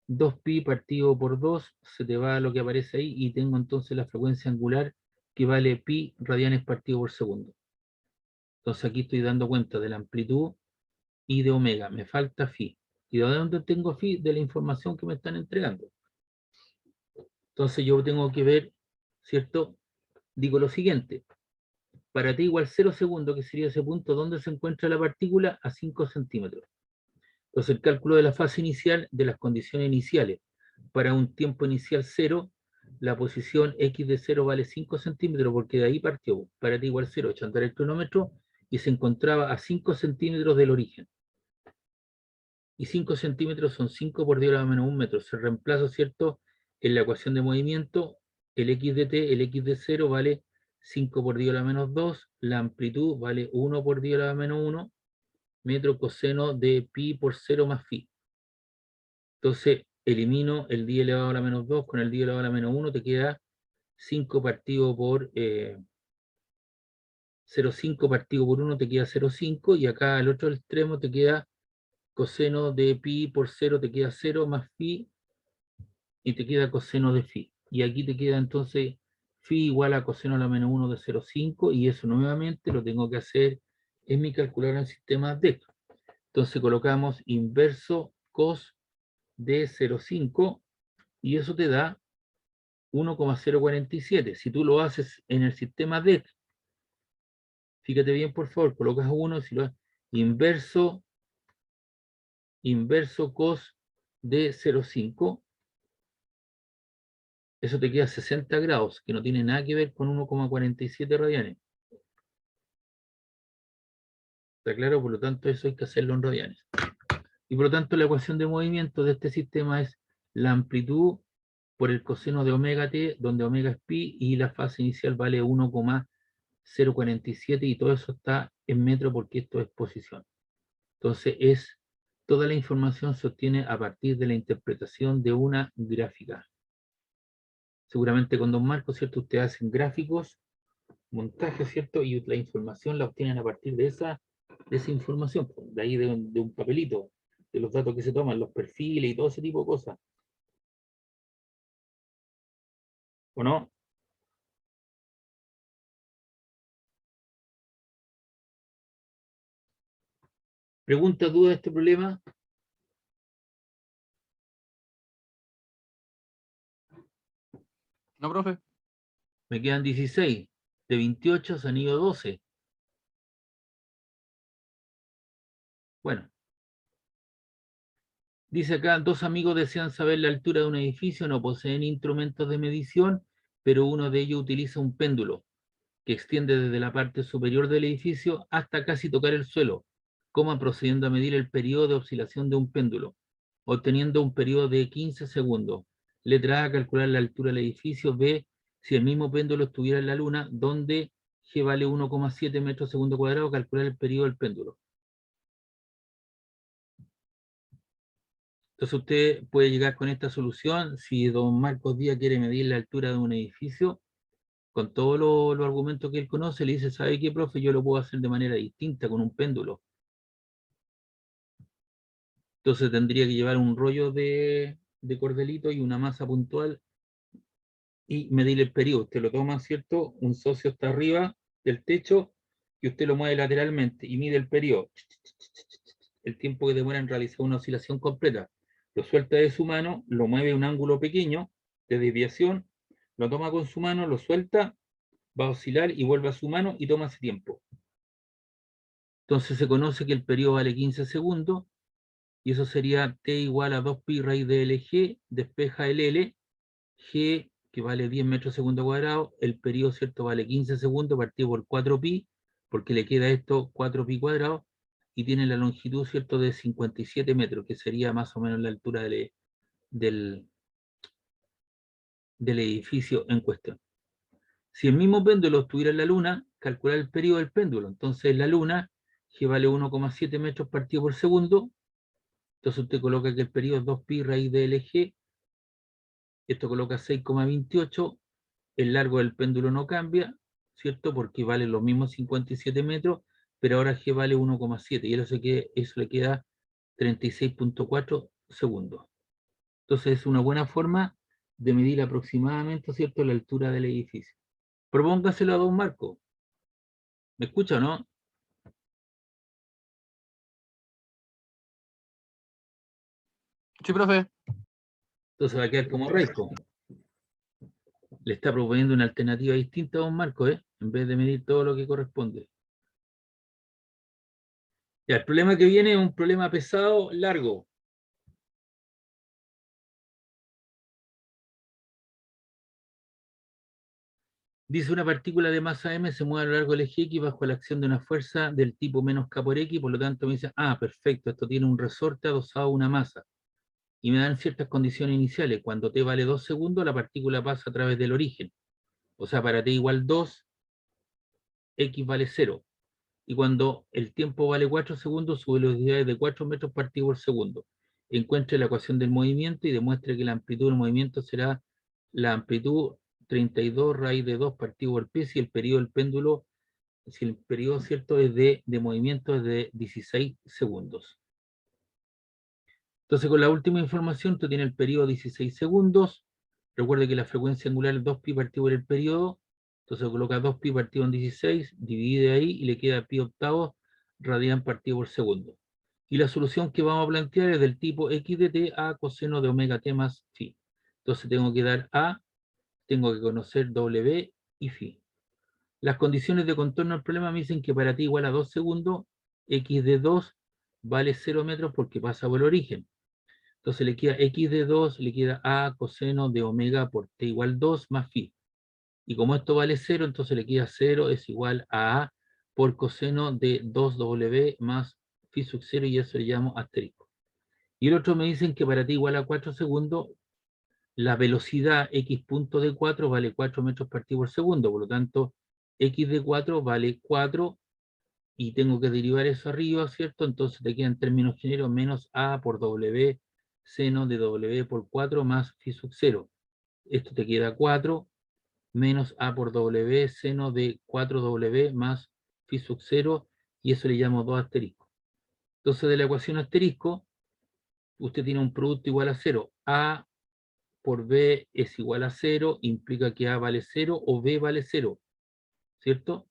2pi partido por 2, se te va lo que aparece ahí, y tengo entonces la frecuencia angular que vale pi radianes partido por segundo. Entonces aquí estoy dando cuenta de la amplitud y de omega. Me falta phi. ¿Y de dónde tengo phi? De la información que me están entregando. Entonces yo tengo que ver, ¿cierto? Digo lo siguiente. Para t igual 0 segundos, que sería ese punto donde se encuentra la partícula, a 5 centímetros. Entonces el cálculo de la fase inicial, de las condiciones iniciales, para un tiempo inicial 0, la posición x de 0 vale 5 centímetros, porque de ahí partió, para t igual 0, echando el cronómetro, y se encontraba a 5 centímetros del origen. Y 5 centímetros son 5 por 10 a la menos 1 metro. Se reemplaza, ¿cierto?, en la ecuación de movimiento, el x de t, el x de 0 vale 5 por 10 a la menos 2, la amplitud vale 1 por 10 a la menos 1, metro coseno de pi por 0 más phi. Entonces, elimino el 10 elevado a la menos 2 con el 10 elevado a la menos 1, te queda 5 partido por 0,5 partido por 1, te queda 0,5, y acá al otro extremo te queda coseno de pi por 0, te queda 0 más phi, y te queda coseno de phi. Y aquí te queda entonces phi igual a coseno a la menos 1 de 0,5, y eso nuevamente lo tengo que hacer en mi calculadora en sistema D. Entonces colocamos inverso cos de 0,5, y eso te da 1,047. Si tú lo haces en el sistema D, fíjate bien, por favor, colocas 1, si lo inverso cos de 0,5, eso te queda 60 grados, que no tiene nada que ver con 1,47 radianes. ¿Está claro? Por lo tanto, eso hay que hacerlo en radianes. Y por lo tanto, la ecuación de movimiento de este sistema es la amplitud por el coseno de omega t, donde omega es pi, y la fase inicial vale 1,047, y todo eso está en metro porque esto es posición. Entonces, toda la información se obtiene a partir de la interpretación de una gráfica. Seguramente con don Marcos, ¿cierto?, ustedes hacen gráficos, montajes, ¿cierto?, y la información la obtienen a partir de esa información, de ahí de un papelito, de los datos que se toman, los perfiles y todo ese tipo de cosas. ¿O no? ¿Pregunta, duda de este problema? No, profe. Me quedan 16. De 28 se han ido 12. Bueno. Dice acá, dos amigos desean saber la altura de un edificio, no poseen instrumentos de medición, pero uno de ellos utiliza un péndulo que extiende desde la parte superior del edificio hasta casi tocar el suelo, como procediendo a medir el periodo de oscilación de un péndulo, obteniendo un periodo de 15 segundos. Letra A, calcular la altura del edificio. B, Si el mismo péndulo estuviera en la Luna, donde G vale 1,7 metros segundo cuadrado, calcular el periodo del péndulo. Entonces usted puede llegar con esta solución. Si don Marcos Díaz quiere medir la altura de un edificio, con todos los argumentos que él conoce, le dice, ¿sabe qué, profe? Yo lo puedo hacer de manera distinta, con un péndulo. Entonces tendría que llevar un rollo de cordelito y una masa puntual y medir el periodo. Usted lo toma, ¿cierto? Un socio está arriba del techo y usted lo mueve lateralmente y mide el periodo. El tiempo que demora en realizar una oscilación completa. Lo suelta de su mano, lo mueve a un ángulo pequeño de desviación, lo toma con su mano, lo suelta, va a oscilar y vuelve a su mano y toma ese tiempo. Entonces se conoce que el periodo vale 15 segundos y eso sería t igual a 2pi raíz de LG, despeja el L, G que vale 10 metros segundo cuadrado, el periodo, ¿cierto? Vale 15 segundos partido por 4pi, porque le queda esto 4pi cuadrado, y tiene la longitud, ¿cierto? De 57 metros, que sería más o menos la altura del edificio en cuestión. Si el mismo péndulo estuviera en la Luna, calcular el periodo del péndulo. Entonces la Luna, G vale 1,7 metros partido por segundo, entonces usted coloca que el periodo es 2pi raíz de LG, esto coloca 6,28, el largo del péndulo no cambia, ¿cierto? Porque vale los mismos 57 metros, pero ahora G vale 1,7 y eso le queda 36,4 segundos. Entonces es una buena forma de medir aproximadamente, ¿cierto?, la altura del edificio. Propóngaselo a don Marco. ¿Me escucha o no? Sí, profe. Entonces va a quedar como Reiko. Le está proponiendo una alternativa distinta a don Marco, en vez de medir todo lo que corresponde. Ya, el problema que viene es un problema pesado, largo. Dice, una partícula de masa m se mueve a lo largo del eje X bajo la acción de una fuerza del tipo menos k por x, por lo tanto me dice, perfecto, esto tiene un resorte adosado a una masa. Y me dan ciertas condiciones iniciales. Cuando t vale 2 segundos, la partícula pasa a través del origen. O sea, para t igual 2, x vale 0. Y cuando el tiempo vale 4 segundos, su velocidad es de 4 metros partido por segundo. Encuentre la ecuación del movimiento y demuestre que la amplitud del movimiento será la amplitud 32 raíz de 2 partido por pi, si el periodo del péndulo, si el periodo, ¿cierto?, es de movimiento es de 16 segundos. Entonces, con la última información, tú tienes el periodo 16 segundos. Recuerde que la frecuencia angular es 2pi partido por el periodo. Entonces coloca 2pi partido en 16, divide ahí y le queda pi octavos radian partido por segundo. Y la solución que vamos a plantear es del tipo x de t a coseno de omega t más phi. Entonces tengo que dar a, tengo que conocer w y phi. Las condiciones de contorno del problema me dicen que para t igual a 2 segundos, x de 2 vale 0 metros porque pasa por el origen. Entonces le queda x de 2, le queda a coseno de omega por t igual 2 más phi. Y como esto vale 0, entonces le queda 0 es igual a por coseno de 2w más phi sub 0, y eso le llamo asterisco. Y el otro me dicen que para t igual a 4 segundos, la velocidad x punto de 4 vale 4 metros partido por segundo, por lo tanto, x de 4 vale 4, y tengo que derivar eso arriba, ¿cierto? Entonces te queda en términos generales menos a por w seno de w por 4 más phi sub 0. Esto te queda 4 menos a por w seno de 4w más phi sub 0, y eso le llamo 2 asterisco. Entonces de la ecuación asterisco, usted tiene un producto igual a 0. A por b es igual a 0, implica que a vale 0 o b vale 0, ¿cierto?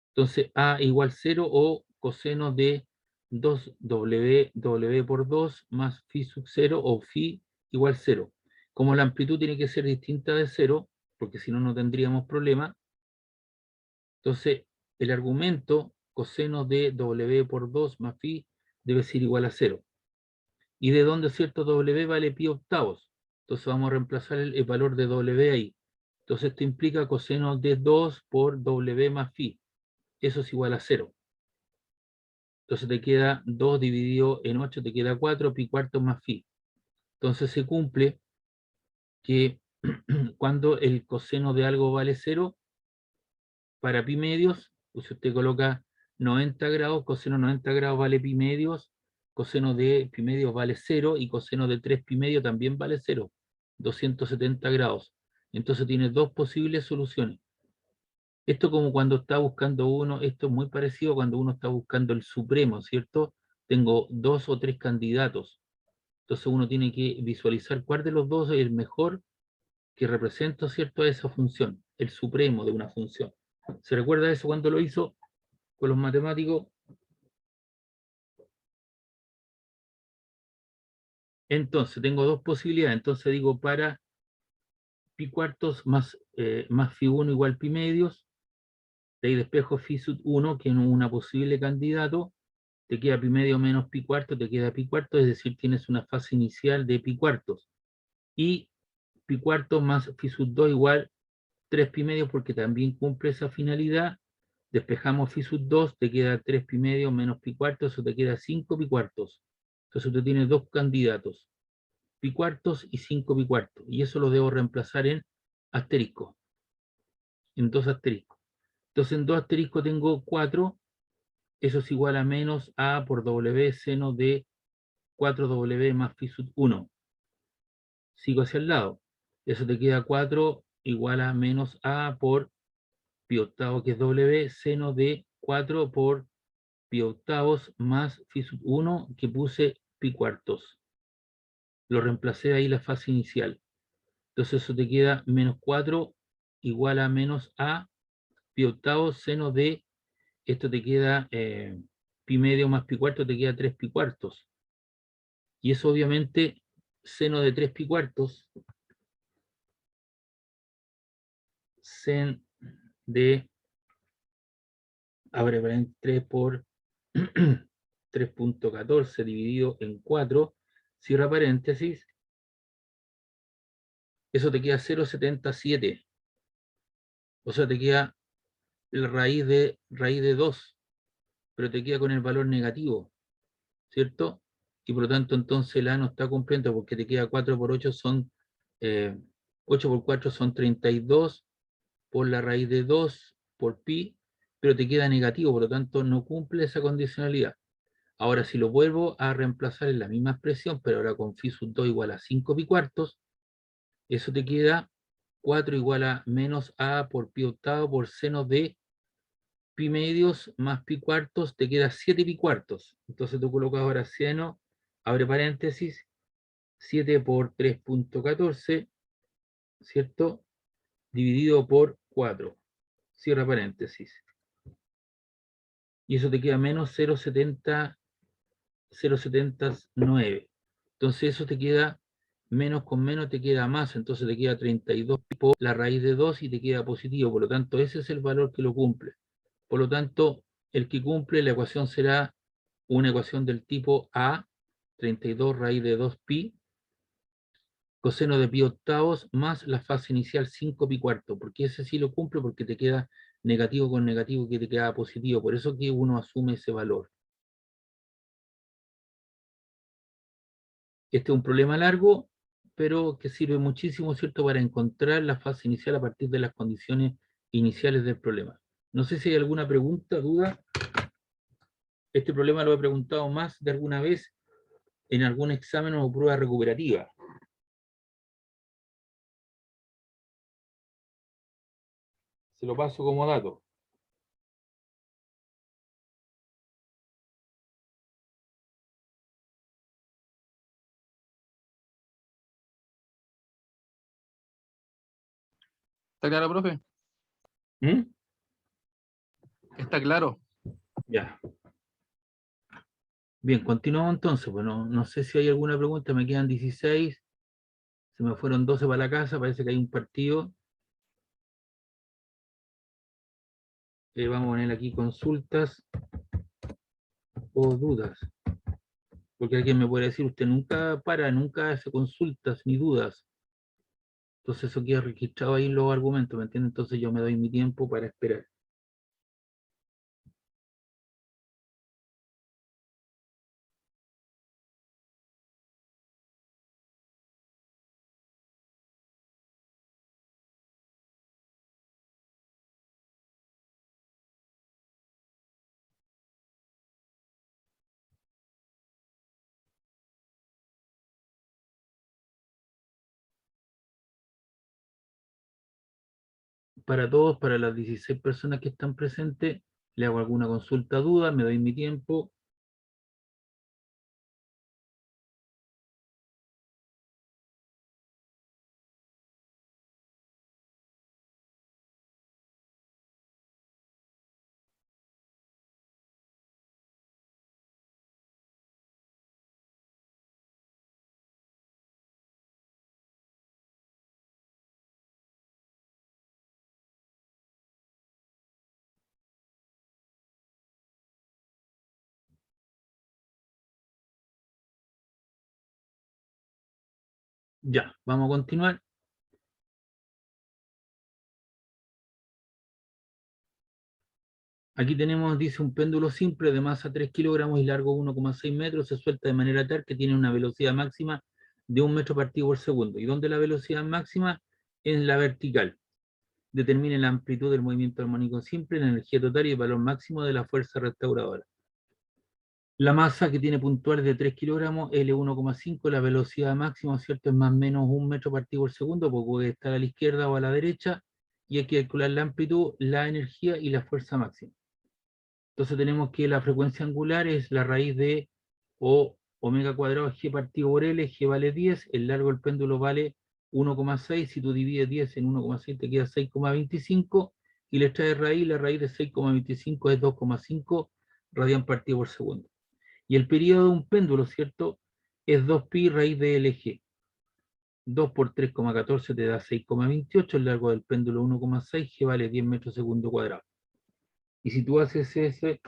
Entonces a igual 0 o coseno de 2w por 2 más phi sub 0 o phi igual 0. Como la amplitud tiene que ser distinta de 0, porque si no, no tendríamos problema, entonces el argumento coseno de w por 2 más phi debe ser igual a 0. ¿Y de dónde, cierto, w vale pi octavos? Entonces vamos a reemplazar el valor de w ahí. Entonces esto implica coseno de 2 por w más phi. Eso es igual a 0. Entonces te queda 2 dividido en 8, te queda 4, pi cuarto más phi. Entonces se cumple que cuando el coseno de algo vale 0, para pi medios, pues si usted coloca 90 grados, coseno de 90 grados vale pi medios, coseno de pi medios vale 0 y coseno de 3 pi medio también vale 0, 270 grados. Entonces tiene dos posibles soluciones. Esto como cuando está buscando uno, esto es muy parecido cuando uno está buscando el supremo, ¿cierto? Tengo 2 o 3 candidatos. Entonces uno tiene que visualizar cuál de los dos es el mejor que representa, ¿cierto?, a esa función, el supremo de una función. ¿Se recuerda eso cuando lo hizo con los matemáticos? Entonces, tengo dos posibilidades. Entonces digo, para pi cuartos más, más phi 1 igual pi medios, de ahí despejo phi sub 1, que es una posible candidato, te queda pi medio menos pi cuarto, te queda pi cuarto, es decir, tienes una fase inicial de pi cuartos. Y pi cuarto más phi sub 2 igual 3 pi medio, porque también cumple esa finalidad. Despejamos phi sub 2, te queda 3 pi medio menos pi cuartos, eso te queda 5 pi cuartos. Entonces usted tiene dos candidatos, pi cuartos y 5 pi cuartos, y eso lo debo reemplazar en asterisco, en dos asteriscos. Entonces en dos asteriscos tengo 4, eso es igual a menos a por w seno de 4w más phi sub 1. Sigo hacia el lado, eso te queda 4 igual a menos a por pi octavo, que es w, seno de 4 por pi octavos más phi sub 1, que puse pi cuartos. Lo reemplacé ahí la fase inicial. Entonces eso te queda menos 4 igual a menos a pi octavos seno de, esto te queda pi medio más pi cuarto, te queda 3 pi cuartos. Y eso obviamente, seno de 3 pi cuartos, sen de, abre 3 por 3.14 dividido en 4, cierra paréntesis, eso te queda 0,77. O sea, te queda la raíz de 2, pero te queda con el valor negativo, ¿cierto? Y por lo tanto, entonces el A no está completo porque te queda 4 por 8 son, 8 por 4 son 32 por la raíz de 2 por pi, pero te queda negativo, por lo tanto no cumple esa condicionalidad. Ahora, si lo vuelvo a reemplazar en la misma expresión, pero ahora con phi sub 2 igual a 5 pi cuartos, eso te queda 4 igual a menos a por pi octavo por seno de pi medios más pi cuartos, te queda 7 pi cuartos. Entonces tú colocas ahora seno, abre paréntesis, 7 por 3.14, ¿cierto? Dividido por 4, cierra paréntesis. Y eso te queda menos 0,79. Entonces eso te queda menos con menos, te queda más, entonces te queda 32 por la raíz de 2 y te queda positivo, por lo tanto ese es el valor que lo cumple. Por lo tanto, el que cumple la ecuación será una ecuación del tipo A, 32 raíz de 2 pi, coseno de pi octavos, más la fase inicial 5 pi cuarto, porque ese sí lo cumple porque te queda negativo con negativo que te queda positivo, por eso que uno asume ese valor. Este es un problema largo, pero que sirve muchísimo, ¿cierto?, para encontrar la fase inicial a partir de las condiciones iniciales del problema. No sé si hay alguna pregunta, duda. Este problema lo he preguntado más de alguna vez en algún examen o prueba recuperativa. Se lo paso como dato. ¿Está claro, profe? ¿Mm? Está claro. Ya. Bien, continuamos entonces. Bueno, no sé si hay alguna pregunta, me quedan 16, se me fueron 12 para la casa, parece que hay un partido. Vamos a poner aquí consultas o dudas. Porque alguien me puede decir, usted nunca para, nunca hace consultas ni dudas. Entonces eso queda registrado ahí en los argumentos, ¿me entiende? Entonces yo me doy mi tiempo para esperar. para todos, para las 16 personas que están presentes. Le hago alguna consulta, duda, me doy mi tiempo. Ya, vamos a continuar. Aquí tenemos, dice, un péndulo simple de masa 3 kilogramos y largo 1,6 metros, se suelta de manera tal que tiene una velocidad máxima de 1 metro partido por segundo. ¿Y dónde la velocidad máxima? En la vertical. Determine la amplitud del movimiento armónico simple, la energía total y el valor máximo de la fuerza restauradora. La masa que tiene puntual es de 3 kilogramos, L1,5, la velocidad máxima, ¿cierto? Es más o menos 1 metro partido por segundo, porque puede estar a la izquierda o a la derecha, y hay que calcular la amplitud, la energía y la fuerza máxima. Entonces tenemos que la frecuencia angular es la raíz de omega cuadrado G partido por L, G vale 10, el largo del péndulo vale 1,6, si tú divides 10 en 1,6 te queda 6,25, y le extraes raíz, la raíz de 6,25 es 2,5 radian partido por segundo. Y el periodo de un péndulo, ¿cierto? Es 2pi raíz de LG. 2 por 3,14 te da 6,28, el largo del péndulo 1,6, G vale 10 metros segundo cuadrado. Y si tú haces ese...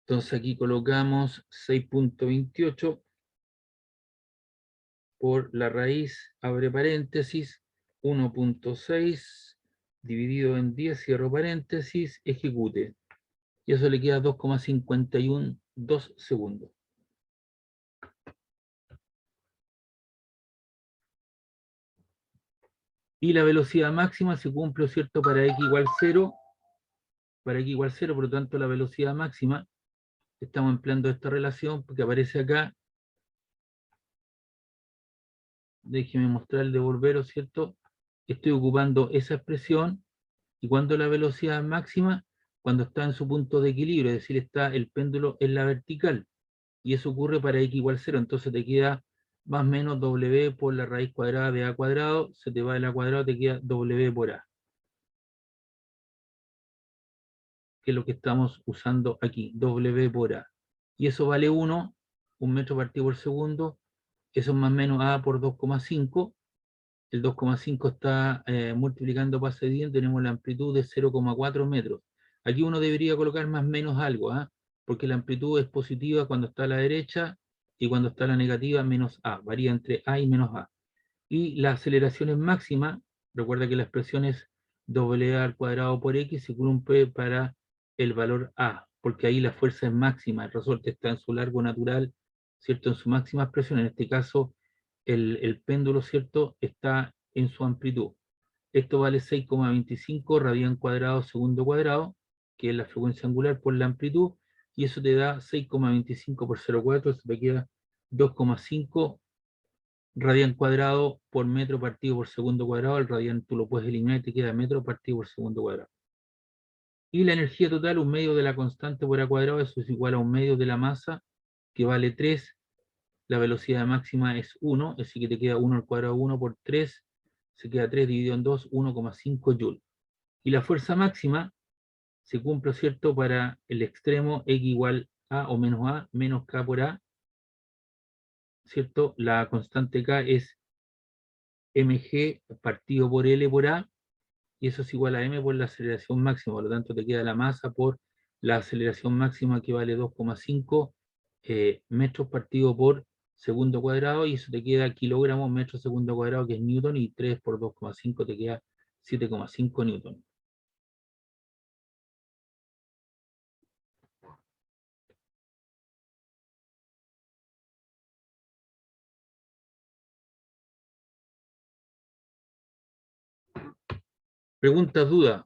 Entonces aquí colocamos 6,28 por la raíz, abre paréntesis, 1,6 dividido en 10, cierro paréntesis, ejecute. Y eso le queda 2,512 segundos. Y la velocidad máxima se cumple, ¿cierto? Para x igual 0, por lo tanto la velocidad máxima, estamos empleando esta relación porque aparece acá. Déjeme mostrar el devolvero, ¿cierto? Estoy ocupando esa expresión, y cuando la velocidad máxima, cuando está en su punto de equilibrio, es decir, está el péndulo en la vertical, y eso ocurre para x igual 0, entonces te queda más o menos w por la raíz cuadrada de a cuadrado, se te va el a cuadrado, te queda w por a, que es lo que estamos usando aquí, w por a. Y eso vale 1 metro partido por segundo, eso es más o menos a por 2,5, el 2,5 está multiplicando pase 10, tenemos la amplitud de 0,4 metros. Aquí uno debería colocar más o menos algo, porque la amplitud es positiva cuando está a la derecha y cuando está a la negativa menos a, varía entre a y menos a. Y la aceleración es máxima, recuerda que la expresión es a al cuadrado por x, se cumple para el valor a, porque ahí la fuerza es máxima, el resorte está en su largo natural, ¿cierto? En su máxima expresión, en este caso el péndulo, ¿cierto? Está en su amplitud. Esto vale 6,25 radian cuadrado segundo cuadrado, que es la frecuencia angular por la amplitud, y eso te da 6,25 por 0,4, eso te queda 2,5 radian cuadrado por metro partido por segundo cuadrado. El radian tú lo puedes eliminar y te queda metro partido por segundo cuadrado. Y la energía total, un medio de la constante por a cuadrado, eso es igual a un medio de la masa, que vale 3. La velocidad máxima es 1, así que te queda 1 al cuadrado, 1 por 3, se queda 3 dividido en 2, 1,5 joules. Y la fuerza máxima se cumple, ¿cierto?, para el extremo x igual a o menos k por a, ¿cierto? La constante k es mg partido por L por A, y eso es igual a m por la aceleración máxima, por lo tanto te queda la masa por la aceleración máxima, que vale 2,5 metros partido por segundo cuadrado, y eso te queda kilogramos metro segundo cuadrado, que es newton, y 3 por 2,5 te queda 7,5 newton. Preguntas, dudas.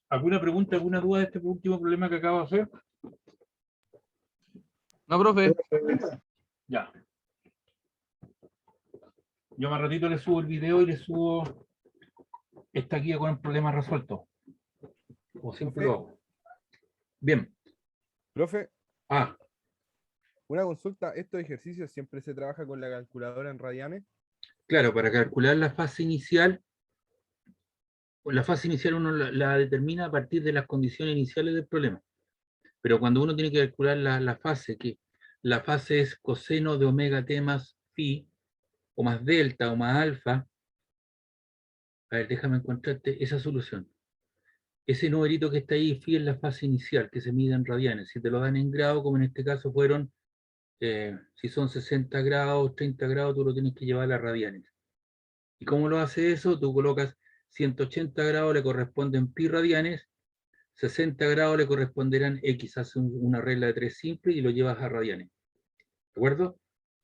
¿Alguna pregunta, alguna duda de este último problema que acabo de hacer? No, profe. Ya. Yo más ratito le subo el video y le subo esta guía con el problema resuelto. Como siempre lo hago. Bien. Profe, Ah, una consulta, ¿estos ejercicios siempre se trabaja con la calculadora en radianes? claro, para calcular la fase inicial uno la determina a partir de las condiciones iniciales del problema. Pero cuando uno tiene que calcular la fase, que la fase es coseno de omega t más phi, o más delta, o más alfa, a ver, déjame encontrarte esa solución. Ese numerito que está ahí, phi, es la fase inicial, que se mide en radianes. Si te lo dan en grado, como en este caso fueron, si son 60 grados, 30 grados, tú lo tienes que llevar a radianes. ¿Y cómo lo hace eso? Tú colocas 180 grados, le corresponden pi radianes, 60 grados le corresponderán x, hace una regla de 3 simple y lo llevas a radianes. ¿De acuerdo?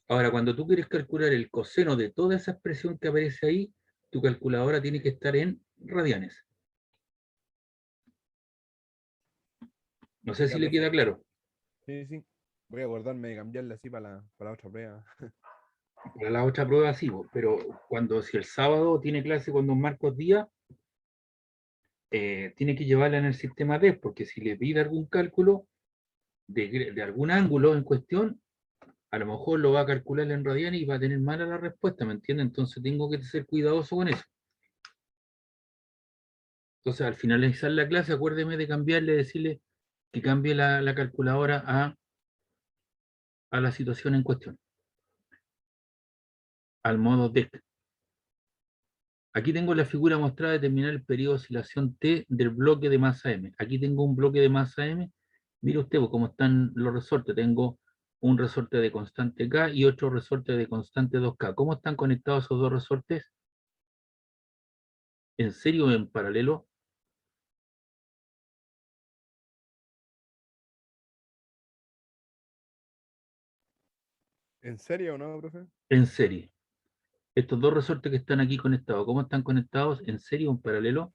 Ahora, cuando tú quieres calcular el coseno de toda esa expresión que aparece ahí, tu calculadora tiene que estar en radianes. No sé Ya, si le profe. queda claro. Sí, sí. Voy a acordarme de cambiarle así para la otra prueba. Para la otra prueba sí, pero si el sábado tiene clase con don Marcos Díaz, tiene que llevarla en el sistema D, porque si le pide algún cálculo de algún ángulo en cuestión, a lo mejor lo va a calcular en radianes y va a tener mala la respuesta, ¿me entiendes? Entonces tengo que ser cuidadoso con eso. Entonces al finalizar la clase, acuérdeme de cambiarle, decirle que cambie la calculadora a la situación en cuestión, al modo DEC. Aquí tengo la figura mostrada de determinar el periodo de oscilación T del bloque de masa M. Aquí tengo un bloque de masa M. Mire usted cómo están los resortes. Tengo un resorte de constante K y otro resorte de constante 2K. ¿Cómo están conectados esos dos resortes? ¿En serio o en paralelo? ¿En serio o no, profe? En serie. Estos dos resortes que están aquí conectados, ¿cómo están conectados? ¿En serie o en paralelo?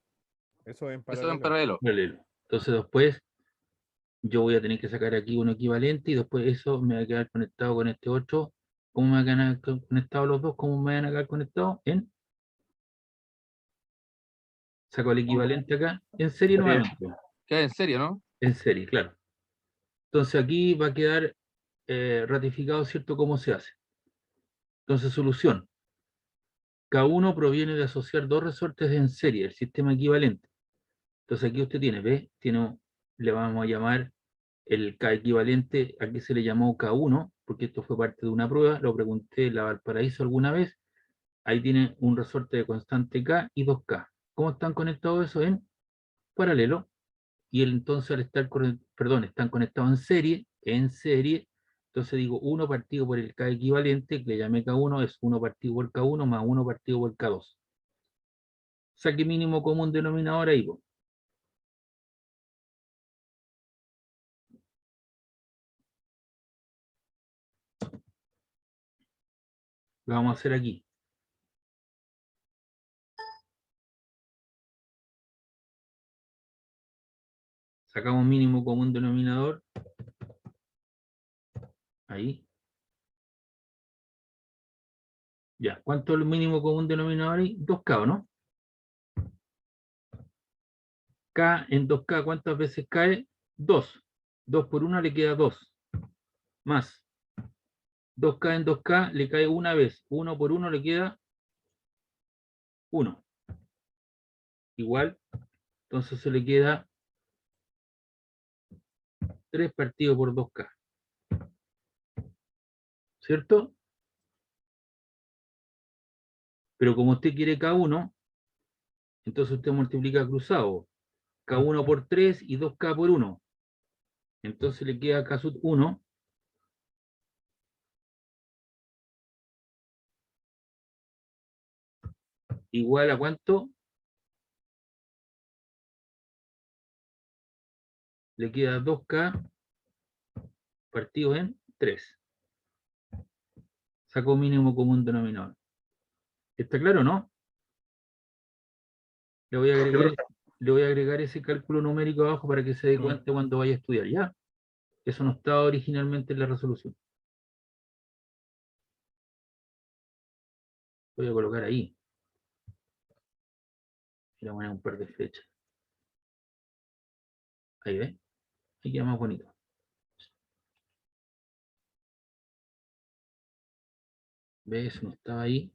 Eso en Eso en paralelo. paralelo. Paralelo. Entonces después yo voy a tener que sacar aquí un equivalente y después eso me va a quedar conectado con este otro. ¿Cómo me van a quedar conectados los dos? ¿Cómo me van a quedar conectados? Saco el equivalente acá, en serie nuevamente. Queda en serio, ¿no? En serie, claro. Entonces aquí va a quedar ratificado, ¿cierto?, cómo se hace. Entonces, solución. K1 proviene de asociar dos resortes en serie, el sistema equivalente. Entonces aquí usted tiene, ¿ve? Le vamos a llamar el K equivalente, aquí se le llamó K1, porque esto fue parte de una prueba, lo pregunté en la Valparaíso alguna vez. Ahí tiene un resorte de constante K y 2K. ¿Cómo están conectados eso? En paralelo. Y entonces al estar, están conectados en serie, entonces digo 1 partido por el K equivalente, que le llamé K1, es 1 partido por K1 más 1 partido por K2. Saque mínimo común denominador ahí, po. Lo vamos a hacer aquí. Sacamos mínimo común denominador Ahí. Ya, ¿cuánto es el mínimo común denominador ahí? 2K, ¿o no? K en 2K, ¿cuántas veces cae? 2. 2 por 1 le queda 2. Más. 2K en 2K le cae una vez. 1 por 1 le queda 1. Igual, entonces se le queda 3 partido por 2K. ¿Cierto? Pero como usted quiere K1, entonces usted multiplica cruzado. K1 por 3 y 2K por 1. Entonces le queda K sub 1. Igual a ¿cuánto? Le queda 2K partido en 3. Sacó mínimo común denominador. ¿Está claro, no? Le voy a agregar ese cálculo numérico abajo para que se dé cuenta cuando vaya a estudiar, ¿ya? Eso no estaba originalmente en la resolución. Voy a colocar ahí. Y le voy a poner un par de flechas. Ahí ve. Ahí queda más bonito. ¿Ve? Eso no estaba ahí.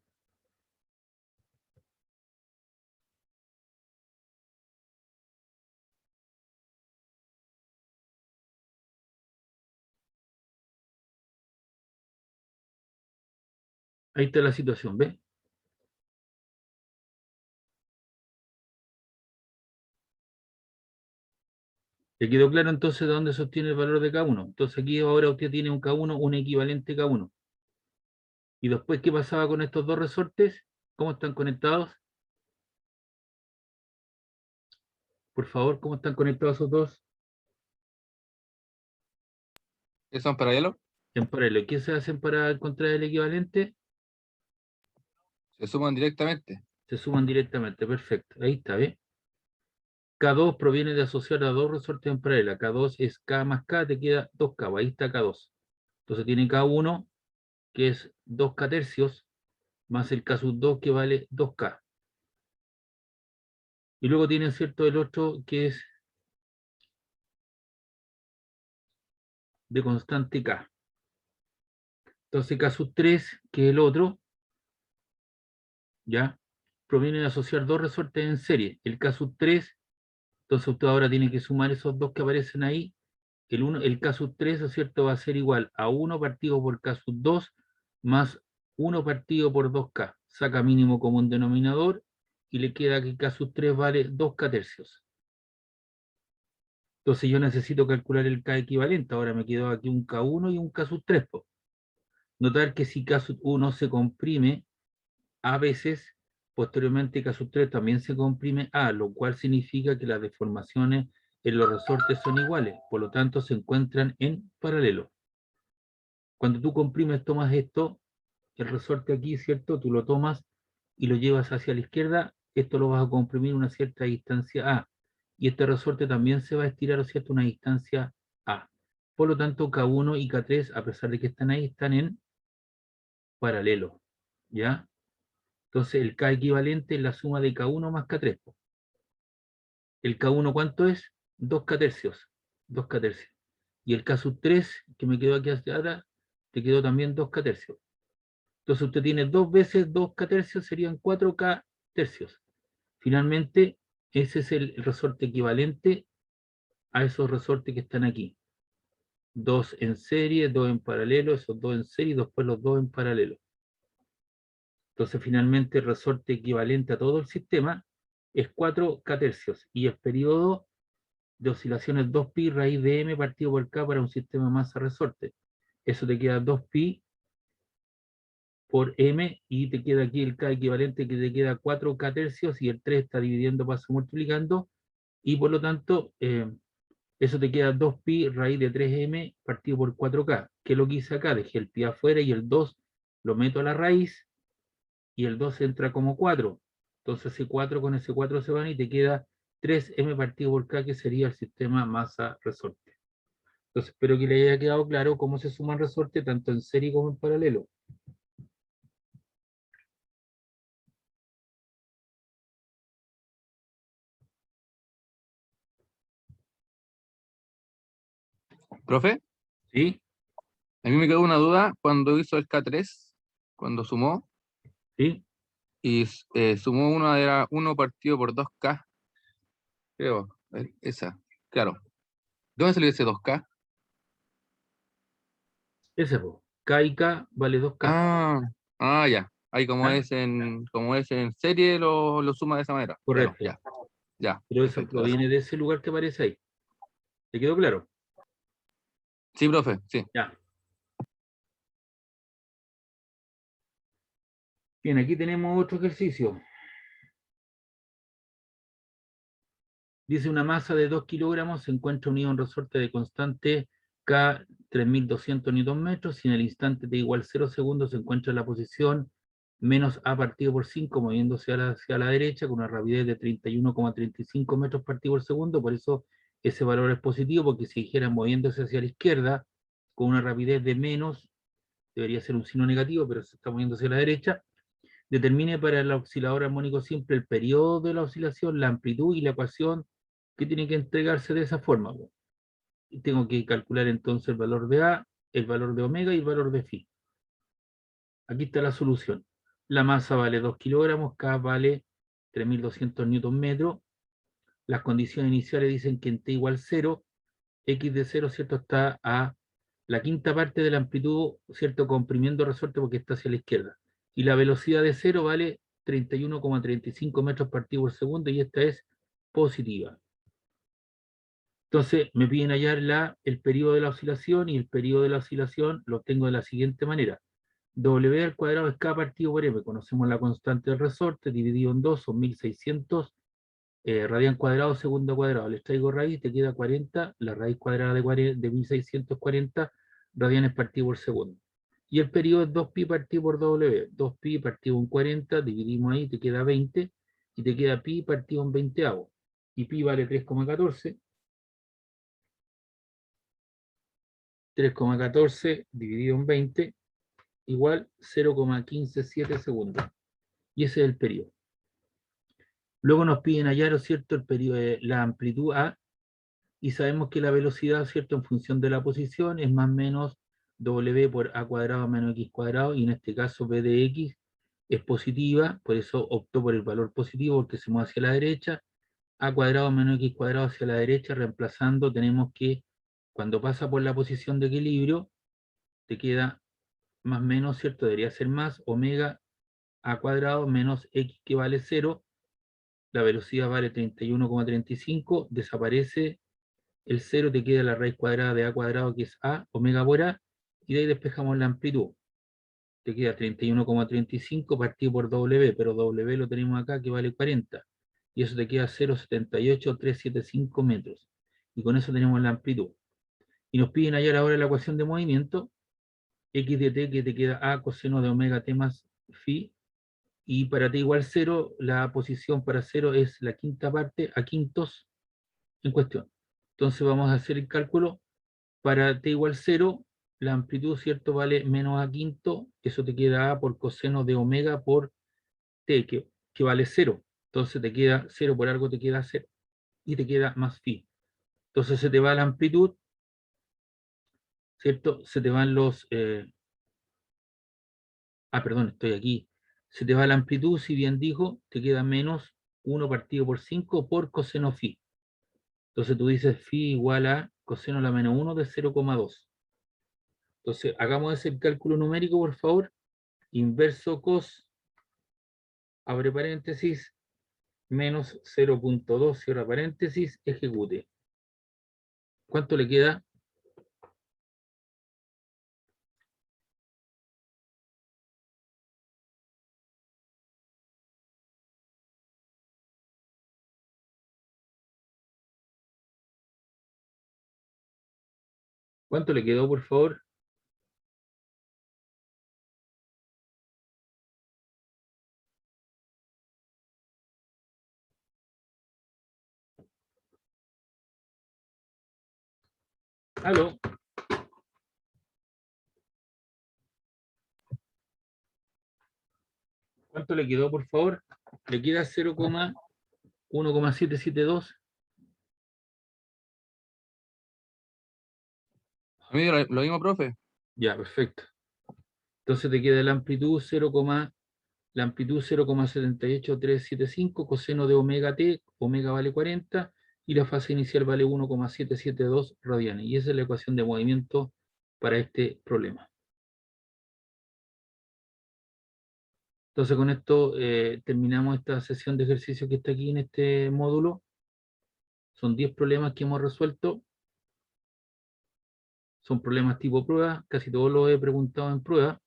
Ahí está la situación, ¿ve? ¿Le quedó claro entonces de dónde sostiene el valor de K1? Entonces aquí ahora usted tiene un K1, un equivalente K1. Y después, ¿qué pasaba con estos dos resortes? ¿Cómo están conectados? Por favor, ¿cómo están conectados esos dos? ¿Qué son paralelos? En paralelo. ¿Qué se hacen para encontrar el equivalente? Se suman directamente. Se suman directamente. Perfecto. Ahí está, ¿ve? K2 proviene de asociar a dos resortes en paralelo. K2 es K más K, te queda 2K. Ahí está K2. Entonces tiene K1, que es 2K tercios, más el K sub 2, que vale 2K. Y luego tienen, ¿cierto?, el otro, que es de constante K. Entonces K sub 3, que es el otro, ¿ya? Proviene de asociar dos resortes en serie. El K sub 3, entonces usted ahora tiene que sumar esos dos que aparecen ahí. El K sub 3, ¿no es cierto?, va a ser igual a 1 partido por K sub 2 más 1 partido por 2K. Saca mínimo común denominador y le queda que K sub 3 vale 2K tercios. Entonces yo necesito calcular el K equivalente. Ahora me quedó aquí un K1 y un K sub 3. Notar que si K sub 1 se comprime, a veces, posteriormente K sub 3 también se comprime A, lo cual significa que las deformaciones en los resortes son iguales, por lo tanto se encuentran en paralelo. Cuando tú comprimes, tomas esto, el resorte aquí, ¿cierto? Tú lo tomas y lo llevas hacia la izquierda, esto lo vas a comprimir una cierta distancia A, y este resorte también se va a estirar, ¿cierto?, una distancia A. Por lo tanto, K1 y K3, a pesar de que están ahí, están en paralelo, ¿ya? Entonces, el K equivalente es la suma de K1 más K3. ¿El K1 cuánto es? 2K tercios. 2K tercios. Y el K sub 3, que me quedó aquí hacia atrás, te quedó también 2K tercios. Entonces usted tiene 2 veces 2K tercios, serían 4K tercios. Finalmente, ese es el resorte equivalente a esos resortes que están aquí. 2 en serie, 2 en paralelo, esos 2 en serie y después los 2 en paralelo. Entonces, finalmente, el resorte equivalente a todo el sistema es 4K tercios y el periodo de oscilaciones 2pi raíz de m partido por k para un sistema masa-resorte. Eso te queda 2pi por m y te queda aquí el k equivalente que te queda 4K tercios y el 3 está dividiendo, pasa multiplicando y por lo tanto eso te queda 2pi raíz de 3m partido por 4K. ¿Qué es lo que hice acá? Dejé el pi afuera y el 2 lo meto a la raíz y el 2 entra como 4. Entonces ese 4 con ese 4 se van y te queda 3m partido por k, que sería el sistema masa-resorte. Entonces, espero que le haya quedado claro cómo se suman resortes tanto en serie como en paralelo. Profe, ¿Sí? a mí me quedó una duda cuando hizo el K3, cuando sumó, ¿Sí? y sumó uno, era uno partido por 2K, creo, esa, claro. ¿Dónde salió ese 2K? Ese, po. K y K vale 2K. Ya. Ahí ¿Ya? como es en serie, lo suma de esa manera. Claro, Correcto. ya, ya, Pero eso perfecto. proviene de ese lugar que aparece ahí. ¿Te quedó claro? Sí, profe, sí. Ya. Bien, aquí tenemos otro ejercicio. Dice una masa de 2 kilogramos se encuentra unida a un resorte de constante K 3200 Nm. Si en el instante t igual 0 segundos se encuentra en la posición menos A partido por 5 moviéndose hacia la derecha con una rapidez de 31,35 metros partido por segundo. Por eso ese valor es positivo, porque si dijera moviéndose hacia la izquierda con una rapidez de menos, debería ser un signo negativo, pero se está moviendo hacia la derecha. Determine para el oscilador armónico simple el periodo de la oscilación, la amplitud y la ecuación que tiene que entregarse de esa forma. Y tengo que calcular entonces el valor de A, el valor de omega y el valor de phi. Aquí está la solución. La masa vale 2 kilogramos, K vale 3200 newton metros. Las condiciones iniciales dicen que en T igual 0, X de 0, ¿cierto? Está a la quinta parte de la amplitud, ¿cierto? Comprimiendo resorte porque está hacia la izquierda. Y la velocidad de 0 vale 31,35 metros partido por segundo y esta es positiva. Entonces me piden hallar el periodo de la oscilación y el periodo de la oscilación lo tengo de la siguiente manera. W al cuadrado es K partido por M. Conocemos la constante del resorte, dividido en 2 son 1600 radian cuadrado, segundo cuadrado. Les traigo raíz, te queda 40, la raíz cuadrada de 1640 radianes partido por segundo. Y el periodo es 2pi partido por W. 2pi partido en 40, dividimos ahí, te queda 20, y te queda pi partido en 20avo. Y pi vale 3,14. 3,14 dividido en 20 igual 0,157 segundos. Y ese es el periodo. Luego nos piden hallar, ¿cierto?, el periodo, la amplitud A, y sabemos que la velocidad, ¿cierto?, en función de la posición es más o menos W por A cuadrado menos X cuadrado, y en este caso B de X es positiva, por eso opto por el valor positivo porque se mueve hacia la derecha. A cuadrado menos X cuadrado hacia la derecha, reemplazando, tenemos que cuando pasa por la posición de equilibrio, te queda más menos, ¿cierto? Debería ser más omega a cuadrado menos x que vale 0, la velocidad vale 31,35, desaparece el 0, te queda la raíz cuadrada de a cuadrado que es a, omega por a, y de ahí despejamos la amplitud. Te queda 31,35 partido por w, pero w lo tenemos acá que vale 40, y eso te queda 0,78375 metros. Y con eso tenemos la amplitud. Y nos piden hallar ahora la ecuación de movimiento, x de t que te queda a coseno de omega t más phi, y para t igual 0, la posición para 0 es la quinta parte a quintos en cuestión. Entonces vamos a hacer el cálculo. Para t igual 0, la amplitud, ¿cierto?, vale menos a quinto, eso te queda a por coseno de omega por t, que vale 0. Entonces te queda 0 por algo, te queda 0, y te queda más phi. Entonces se te va la amplitud, ¿cierto? Se te van los... perdón, estoy aquí. Se te va la amplitud, si bien dijo, te queda menos 1 partido por 5 por coseno phi. Entonces tú dices phi igual a coseno a la menos 1 de 0,2. Entonces hagamos ese cálculo numérico, por favor. Inverso cos, abre paréntesis, menos 0,2, cierra paréntesis, ejecute. ¿Cuánto le queda? ¿Cuánto le quedó, por favor? Aló. ¿Cuánto le quedó, por favor? Le queda 0,1,772. A mí lo mismo, profe. Ya, perfecto. Entonces te queda la amplitud 0,78375, coseno de omega t, omega vale 40, y la fase inicial vale 1,772 radianes. Y esa es la ecuación de movimiento para este problema. Entonces con esto terminamos esta sesión de ejercicio que está aquí en este módulo. Son 10 problemas que hemos resuelto. Son problemas tipo prueba, casi todos los he preguntado en prueba.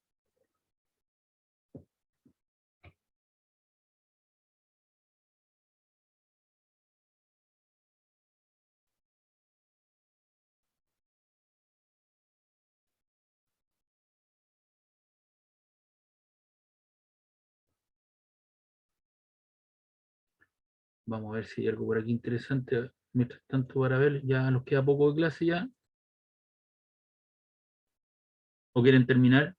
Vamos a ver si hay algo por aquí interesante. Mientras tanto, para ver, ya nos queda poco de clase ya. ¿O quieren terminar?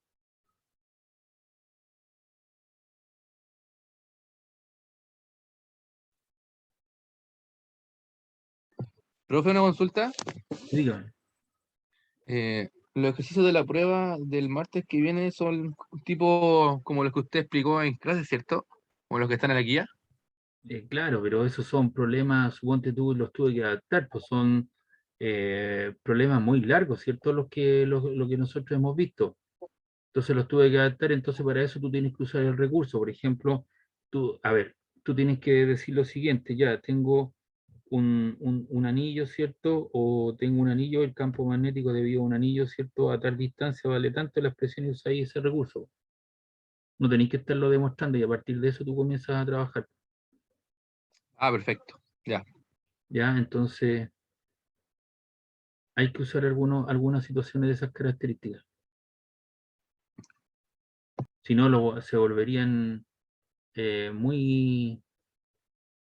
Profe, una consulta. Díganme. Los ejercicios de la prueba del martes que viene son tipo como los que usted explicó en clase, ¿cierto? Como los que están en la guía. Claro, pero esos son problemas, suponte tú los tuve que adaptar, pues son problemas muy largos, ¿cierto? Lo que nosotros hemos visto. Entonces los tuve que adaptar, entonces para eso tú tienes que usar el recurso. Por ejemplo, a ver, tú tienes que decir lo siguiente, ya, tengo un anillo, ¿cierto? O tengo un anillo, el campo magnético debido a un anillo, ¿cierto? A tal distancia vale tanto, la expresión y usáis ese recurso. No tenéis que estarlo demostrando y a partir de eso tú comienzas a trabajar. Ah, perfecto. Ya. ¿Ya? Entonces hay que usar algunas situaciones de esas características. Si no, se volverían muy...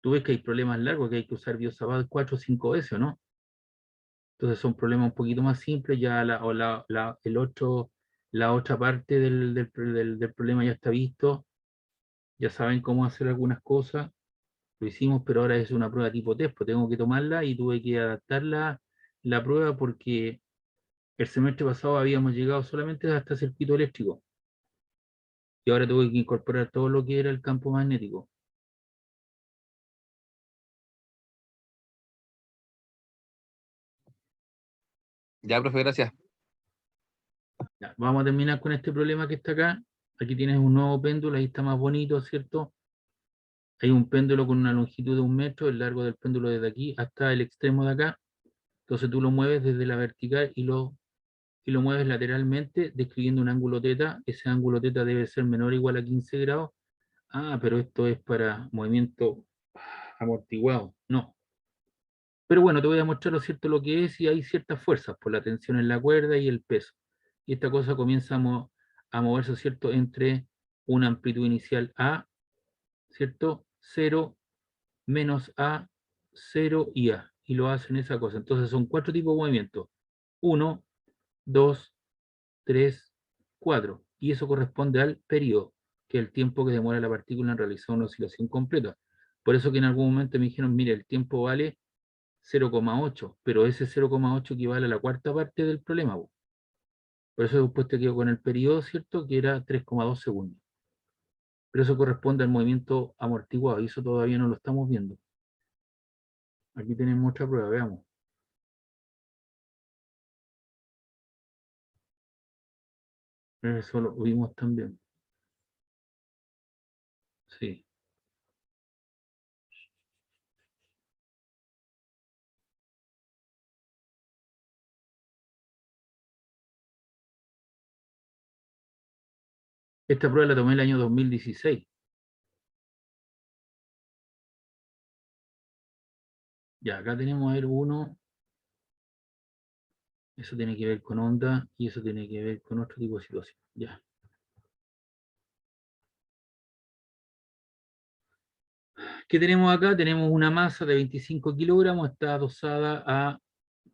Tú ves que hay problemas largos, que hay que usar Biosabat 4 o 5 veces, ¿o no? Entonces son problemas un poquito más simples, ya la otra parte del problema ya está visto, ya saben cómo hacer algunas cosas, lo hicimos, pero ahora es una prueba tipo test, pues tengo que tomarla y tuve que adaptar la prueba porque el semestre pasado habíamos llegado solamente hasta circuito eléctrico y ahora tuve que incorporar todo lo que era el campo magnético. Ya, profe, gracias. Ya, vamos a terminar con este problema que está acá. Aquí tienes un nuevo péndulo, ahí está más bonito, ¿cierto? Hay un péndulo con una longitud de 1 metro, el largo del péndulo desde aquí hasta el extremo de acá. Entonces tú lo mueves desde la vertical y lo mueves lateralmente, describiendo un ángulo teta. Ese ángulo teta debe ser menor o igual a 15 grados. Ah, pero esto es para movimiento amortiguado. No. Pero bueno, te voy a mostrar lo cierto lo que es y hay ciertas fuerzas por la tensión en la cuerda y el peso. Y esta cosa comienza a moverse, ¿cierto? Entre una amplitud inicial A, ¿cierto? 0, menos A, 0 y A. Y lo hacen esa cosa. Entonces son 4 tipos de movimientos. 1, 2, 3, 4. Y eso corresponde al periodo, que es el tiempo que demora la partícula en realizar una oscilación completa. Por eso que en algún momento me dijeron, mire, el tiempo vale 0,8, pero ese 0,8 equivale a la cuarta parte del problema. Por eso después te quedo con el periodo, ¿cierto? Que era 3,2 segundos. Pero eso corresponde al movimiento amortiguado y eso todavía no lo estamos viendo. Aquí tenemos otra prueba, veamos. Eso lo vimos también. Sí. Esta prueba la tomé el año 2016. Ya, acá tenemos a ver uno. Eso tiene que ver con onda y eso tiene que ver con otro tipo de situación. Ya. ¿Qué tenemos acá? Tenemos una masa de 25 kilogramos, está adosada a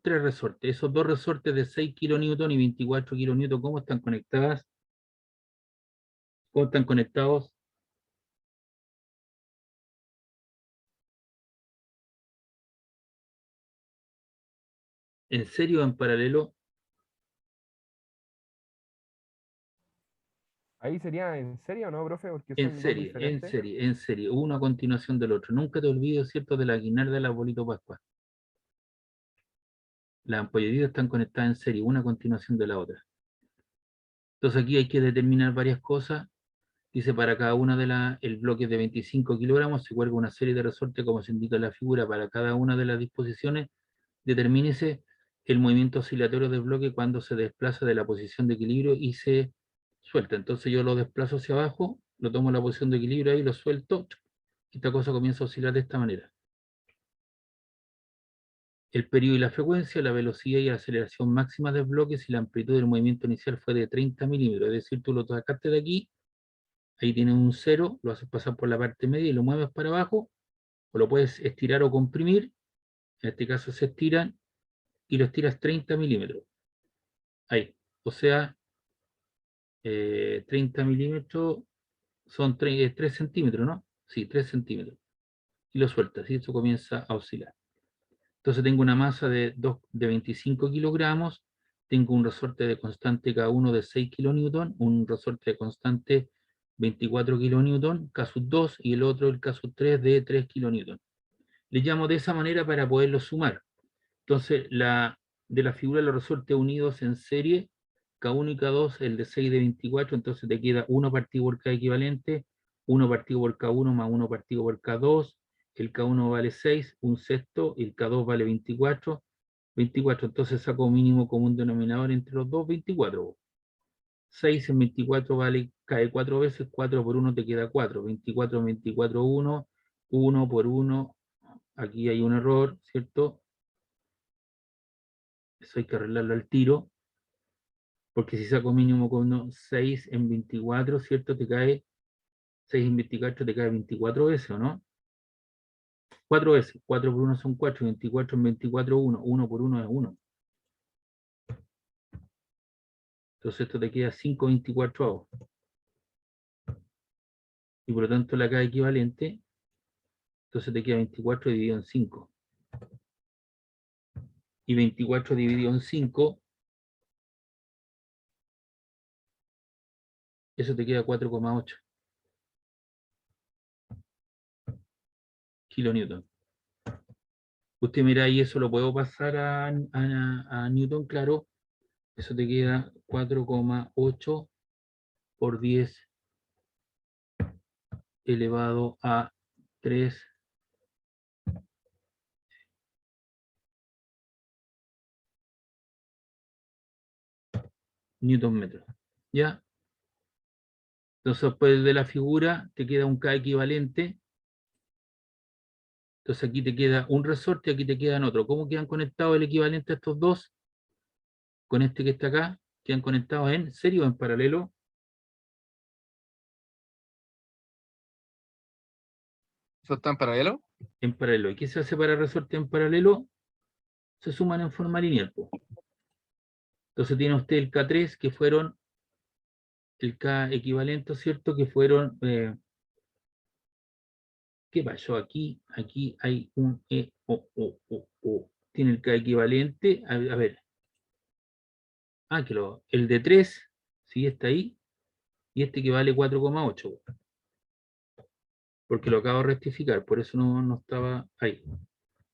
tres resortes. Esos dos resortes de 6 kilonewton y 24 kilonewton, ¿cómo están conectadas? ¿Cómo están conectados? ¿En serie o en paralelo? Ahí sería en serio, ¿no, profe? Porque En son dos serie, en diferentes. serie, en serie. Uno a continuación del otro. Nunca te olvides, ¿cierto?, de la guinarda del abuelito Pascua. Las ampolletitas están conectadas en serie, una a continuación de la otra. Entonces aquí hay que determinar varias cosas. Dice, para cada una de las, el bloque de 25 kilogramos se cuelga una serie de resortes, como se indica en la figura. Para cada una de las disposiciones, determínese el movimiento oscilatorio del bloque cuando se desplaza de la posición de equilibrio y se suelta. Entonces yo lo desplazo hacia abajo, lo tomo en la posición de equilibrio ahí, lo suelto, y esta cosa comienza a oscilar de esta manera. El periodo y la frecuencia, la velocidad y la aceleración máxima del bloque si la amplitud del movimiento inicial fue de 30 milímetros. Es decir, tú lo sacaste de aquí, ahí tienes un 0, lo haces pasar por la parte media y lo mueves para abajo, o lo puedes estirar o comprimir. En este caso se estiran y lo estiras 30 milímetros. Ahí. O sea, 30 milímetros son 3 centímetros, ¿no? Sí, 3 centímetros. Y lo sueltas y esto comienza a oscilar. Entonces tengo una masa de 25 kilogramos, tengo un resorte de constante K1 de 6 kilonewton, un resorte de constante 24 kilonewton, casus 2, y el otro, el casus 3, de 3 kilonewton. Le llamo de esa manera para poderlo sumar. Entonces, de la figura de los resortes unidos en serie, K1 y K2, el de 6 de 24, entonces te queda 1 partido por K equivalente, 1 partido por K1 más 1 partido por K2, el K1 vale 6, un sexto, y el K2 vale 24, 24, entonces saco mínimo común denominador entre los dos, 24. 6 en 24 vale, cae 4 veces, 4 por 1 te queda 4, 24 en 24, 1, 1 por 1, aquí hay un error, ¿cierto? Eso hay que arreglarlo al tiro, porque si saco mínimo con 6 en 24, ¿cierto? Te cae 6 en 24, te cae 24 veces, ¿o no? 4 veces, 4 por 1 son 4, 24 en 24, 1, 1 por 1 es 1. Entonces esto te queda 5 24avos. Y por lo tanto la K equivalente, entonces te queda 24 dividido en 5. Y 24 dividido en 5, eso te queda 4,8 kilonewton. Usted mira ahí, eso lo puedo pasar a Newton, claro. Eso te queda 4,8 por 10 elevado a 3 newton metros. ¿Ya? Entonces, después de la figura, te queda un K equivalente. Entonces, aquí te queda un resorte, aquí te quedan otro. ¿Cómo quedan conectados el equivalente a estos dos? Con este que está acá, quedan conectados en serie o en paralelo. ¿Eso está en paralelo? En paralelo. ¿Y qué se hace para resorte en paralelo? Se suman en forma lineal, po. Entonces tiene usted el K3, que fueron el K equivalente, ¿cierto? Que fueron, ¿qué pasó aquí? Aquí hay un O. Tiene el K equivalente, a ver, el de 3, sí, está ahí, y este que vale 4,8, porque lo acabo de rectificar, por eso no estaba ahí.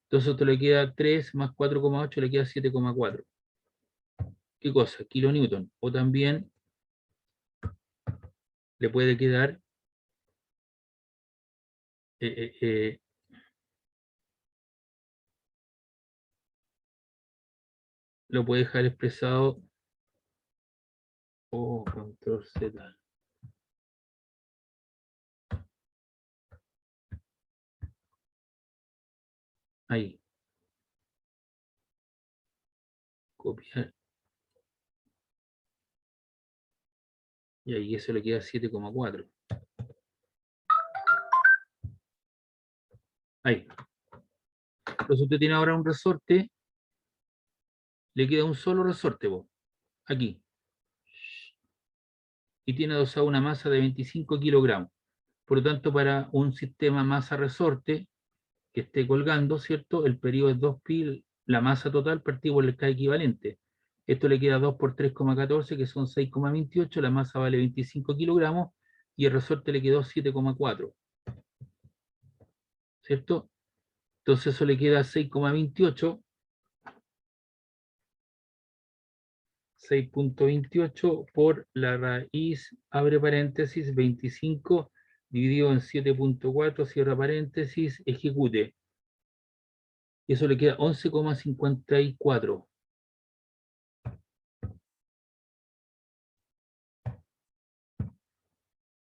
Entonces esto le queda 3 más 4,8, le queda 7,4. ¿Qué cosa? Kilonewton. O también le puede quedar, eh, eh, eh, lo puede dejar expresado, control Z. Ahí. Copiar. Y ahí eso le queda 7,4. Ahí. Entonces usted tiene ahora un resorte le queda un solo resorte, po, aquí. Y tiene adosada una masa de 25 kilogramos. Por lo tanto, para un sistema masa-resorte que esté colgando, ¿cierto? El periodo es 2pi, la masa total partido por el K equivalente. Esto le queda 2 por 3,14, que son 6,28, la masa vale 25 kilogramos, y el resorte le quedó 7,4, ¿cierto? Entonces eso le queda 6,28, 6.28 por la raíz, abre paréntesis, 25 dividido en 7.4, cierra paréntesis, ejecute. Y eso le queda 11,54.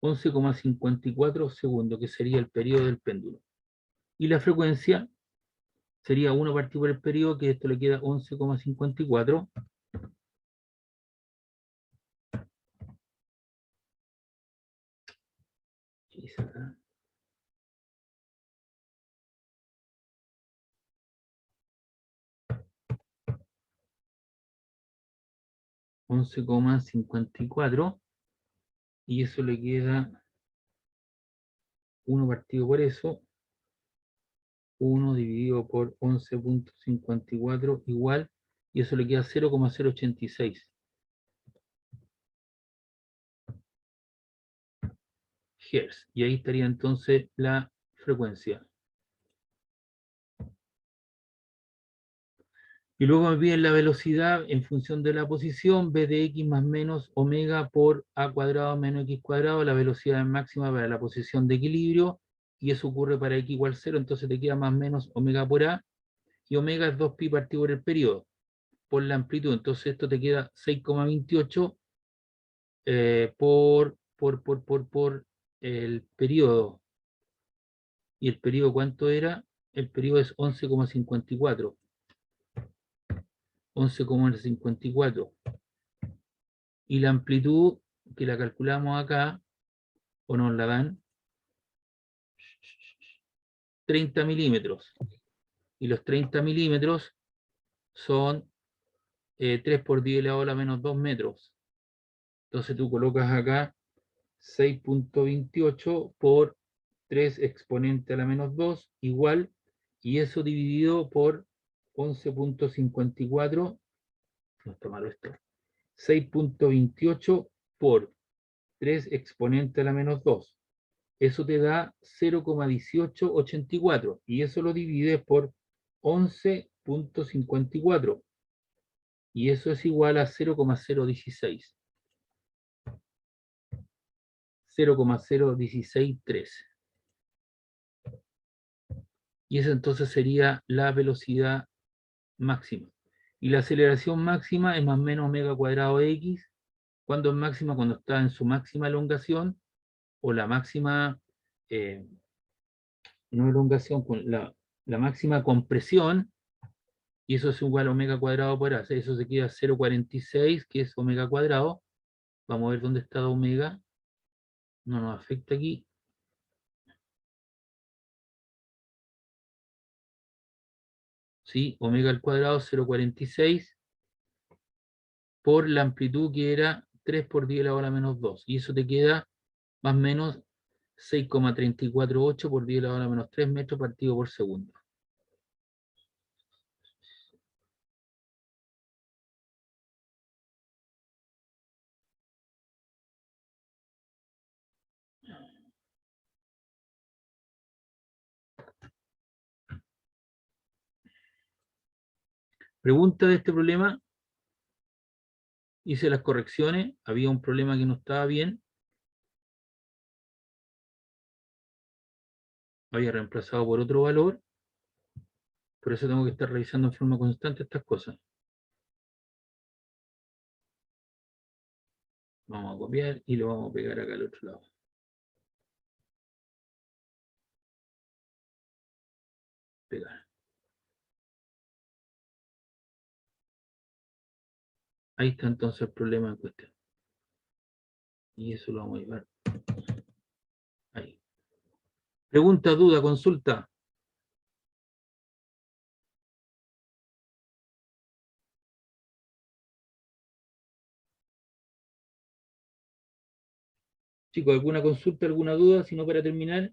11,54 segundos, que sería el periodo del péndulo. Y la frecuencia sería 1 partido por el periodo, que esto le queda 11,54. Y acá. 11,54, y eso le queda 1 partido por eso, 1 dividido por 11,54 igual, y eso le queda 0,086 Hz. Y ahí estaría entonces la frecuencia. Y luego me piden la velocidad en función de la posición, b de x más menos omega por a cuadrado menos x cuadrado, la velocidad máxima para la posición de equilibrio, y eso ocurre para x igual 0, entonces te queda más menos omega por a, y omega es 2pi partido por el periodo, por la amplitud, entonces esto te queda 6,28 por el periodo. ¿Y el periodo cuánto era? El periodo es 11,54. 11,54. Y la amplitud, que la calculamos acá, o nos la dan, 30 milímetros. Y los 30 milímetros son 3 por 10 elevado a la menos 2 metros. Entonces tú colocas acá 6.28 por 3 exponente a la menos 2 igual, y eso dividido por 11.54, no está malo esto, 6.28 por 3 exponente a la menos 2. Eso te da 0,1884, y eso lo divides por 11.54, y eso es igual a 0,016. 0,0163. Y esa entonces sería la velocidad máxima. Y la aceleración máxima es más o menos omega cuadrado de x. ¿Cuándo es máxima? Cuando está en su máxima elongación, o la máxima, no elongación, con la máxima compresión, y eso es igual a omega cuadrado por a. Eso se queda 0,46, que es omega cuadrado. Vamos a ver dónde está omega. No nos afecta aquí. ¿Sí? Omega al cuadrado 0,46 por la amplitud, que era 3 por 10 elevado a la menos 2. Y eso te queda más o menos 6,348 por 10 elevado a la menos 3 metros partido por segundo. Pregunta de este problema. Hice las correcciones. Había un problema que no estaba bien. Había reemplazado por otro valor. Por eso tengo que estar revisando en forma constante estas cosas. Vamos a copiar y lo vamos a pegar acá al otro lado. Pegar. Ahí está entonces el problema en cuestión. Y eso lo vamos a llevar ahí. Pregunta, duda, consulta. Chicos, ¿alguna consulta, alguna duda? Si no, para terminar.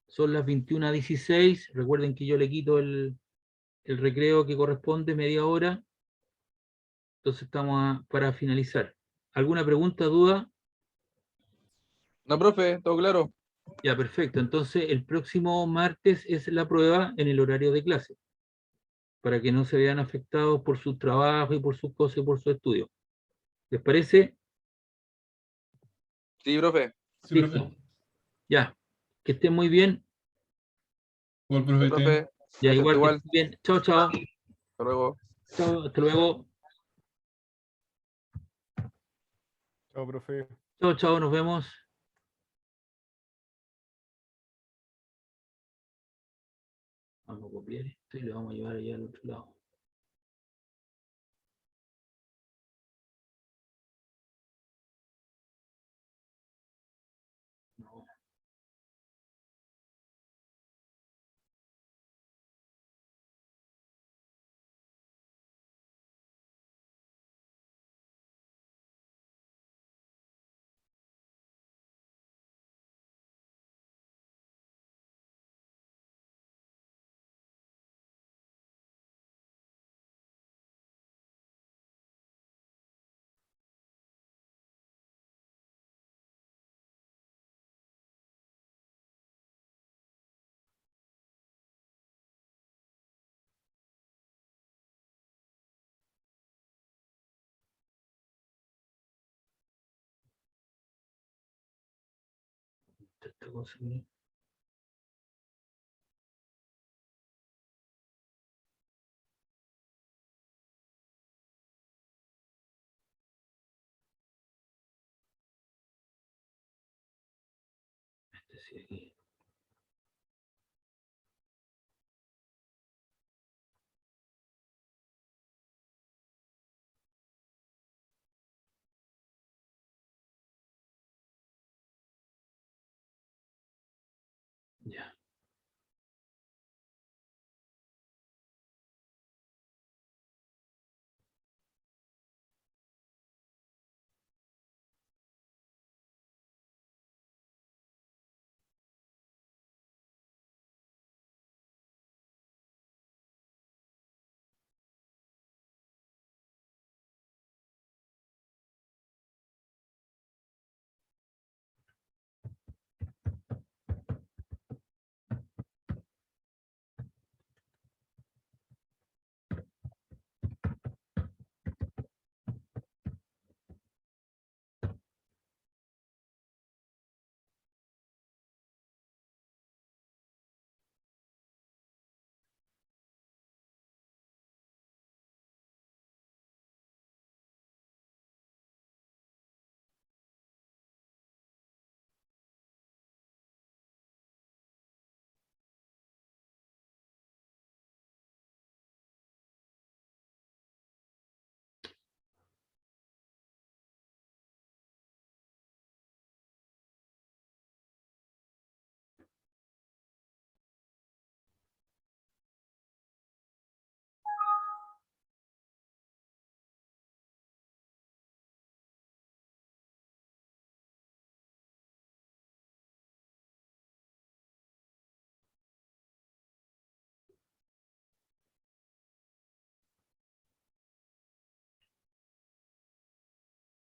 Son las 21:16. Recuerden que yo le quito el recreo que corresponde, media hora. Entonces estamos para finalizar. ¿Alguna pregunta, duda? No, profe, todo claro. Ya, perfecto. Entonces el próximo martes es la prueba en el horario de clase, para que no se vean afectados por su trabajo y por sus cosas y por su estudio. ¿Les parece? Sí, profe. Sí, Listo. profe. Ya. Que estén muy bien. Igual, Sí, profe. profe. Ya, Gracias, igual que igual. estén bien. Chao, chao. Hasta luego. Chao, hasta luego. Chao, profe. Chao, chao, nos vemos. Vamos a copiar esto y lo vamos a llevar allá al otro lado. No. Esta cosa aquí. Este sí, aquí. Ya.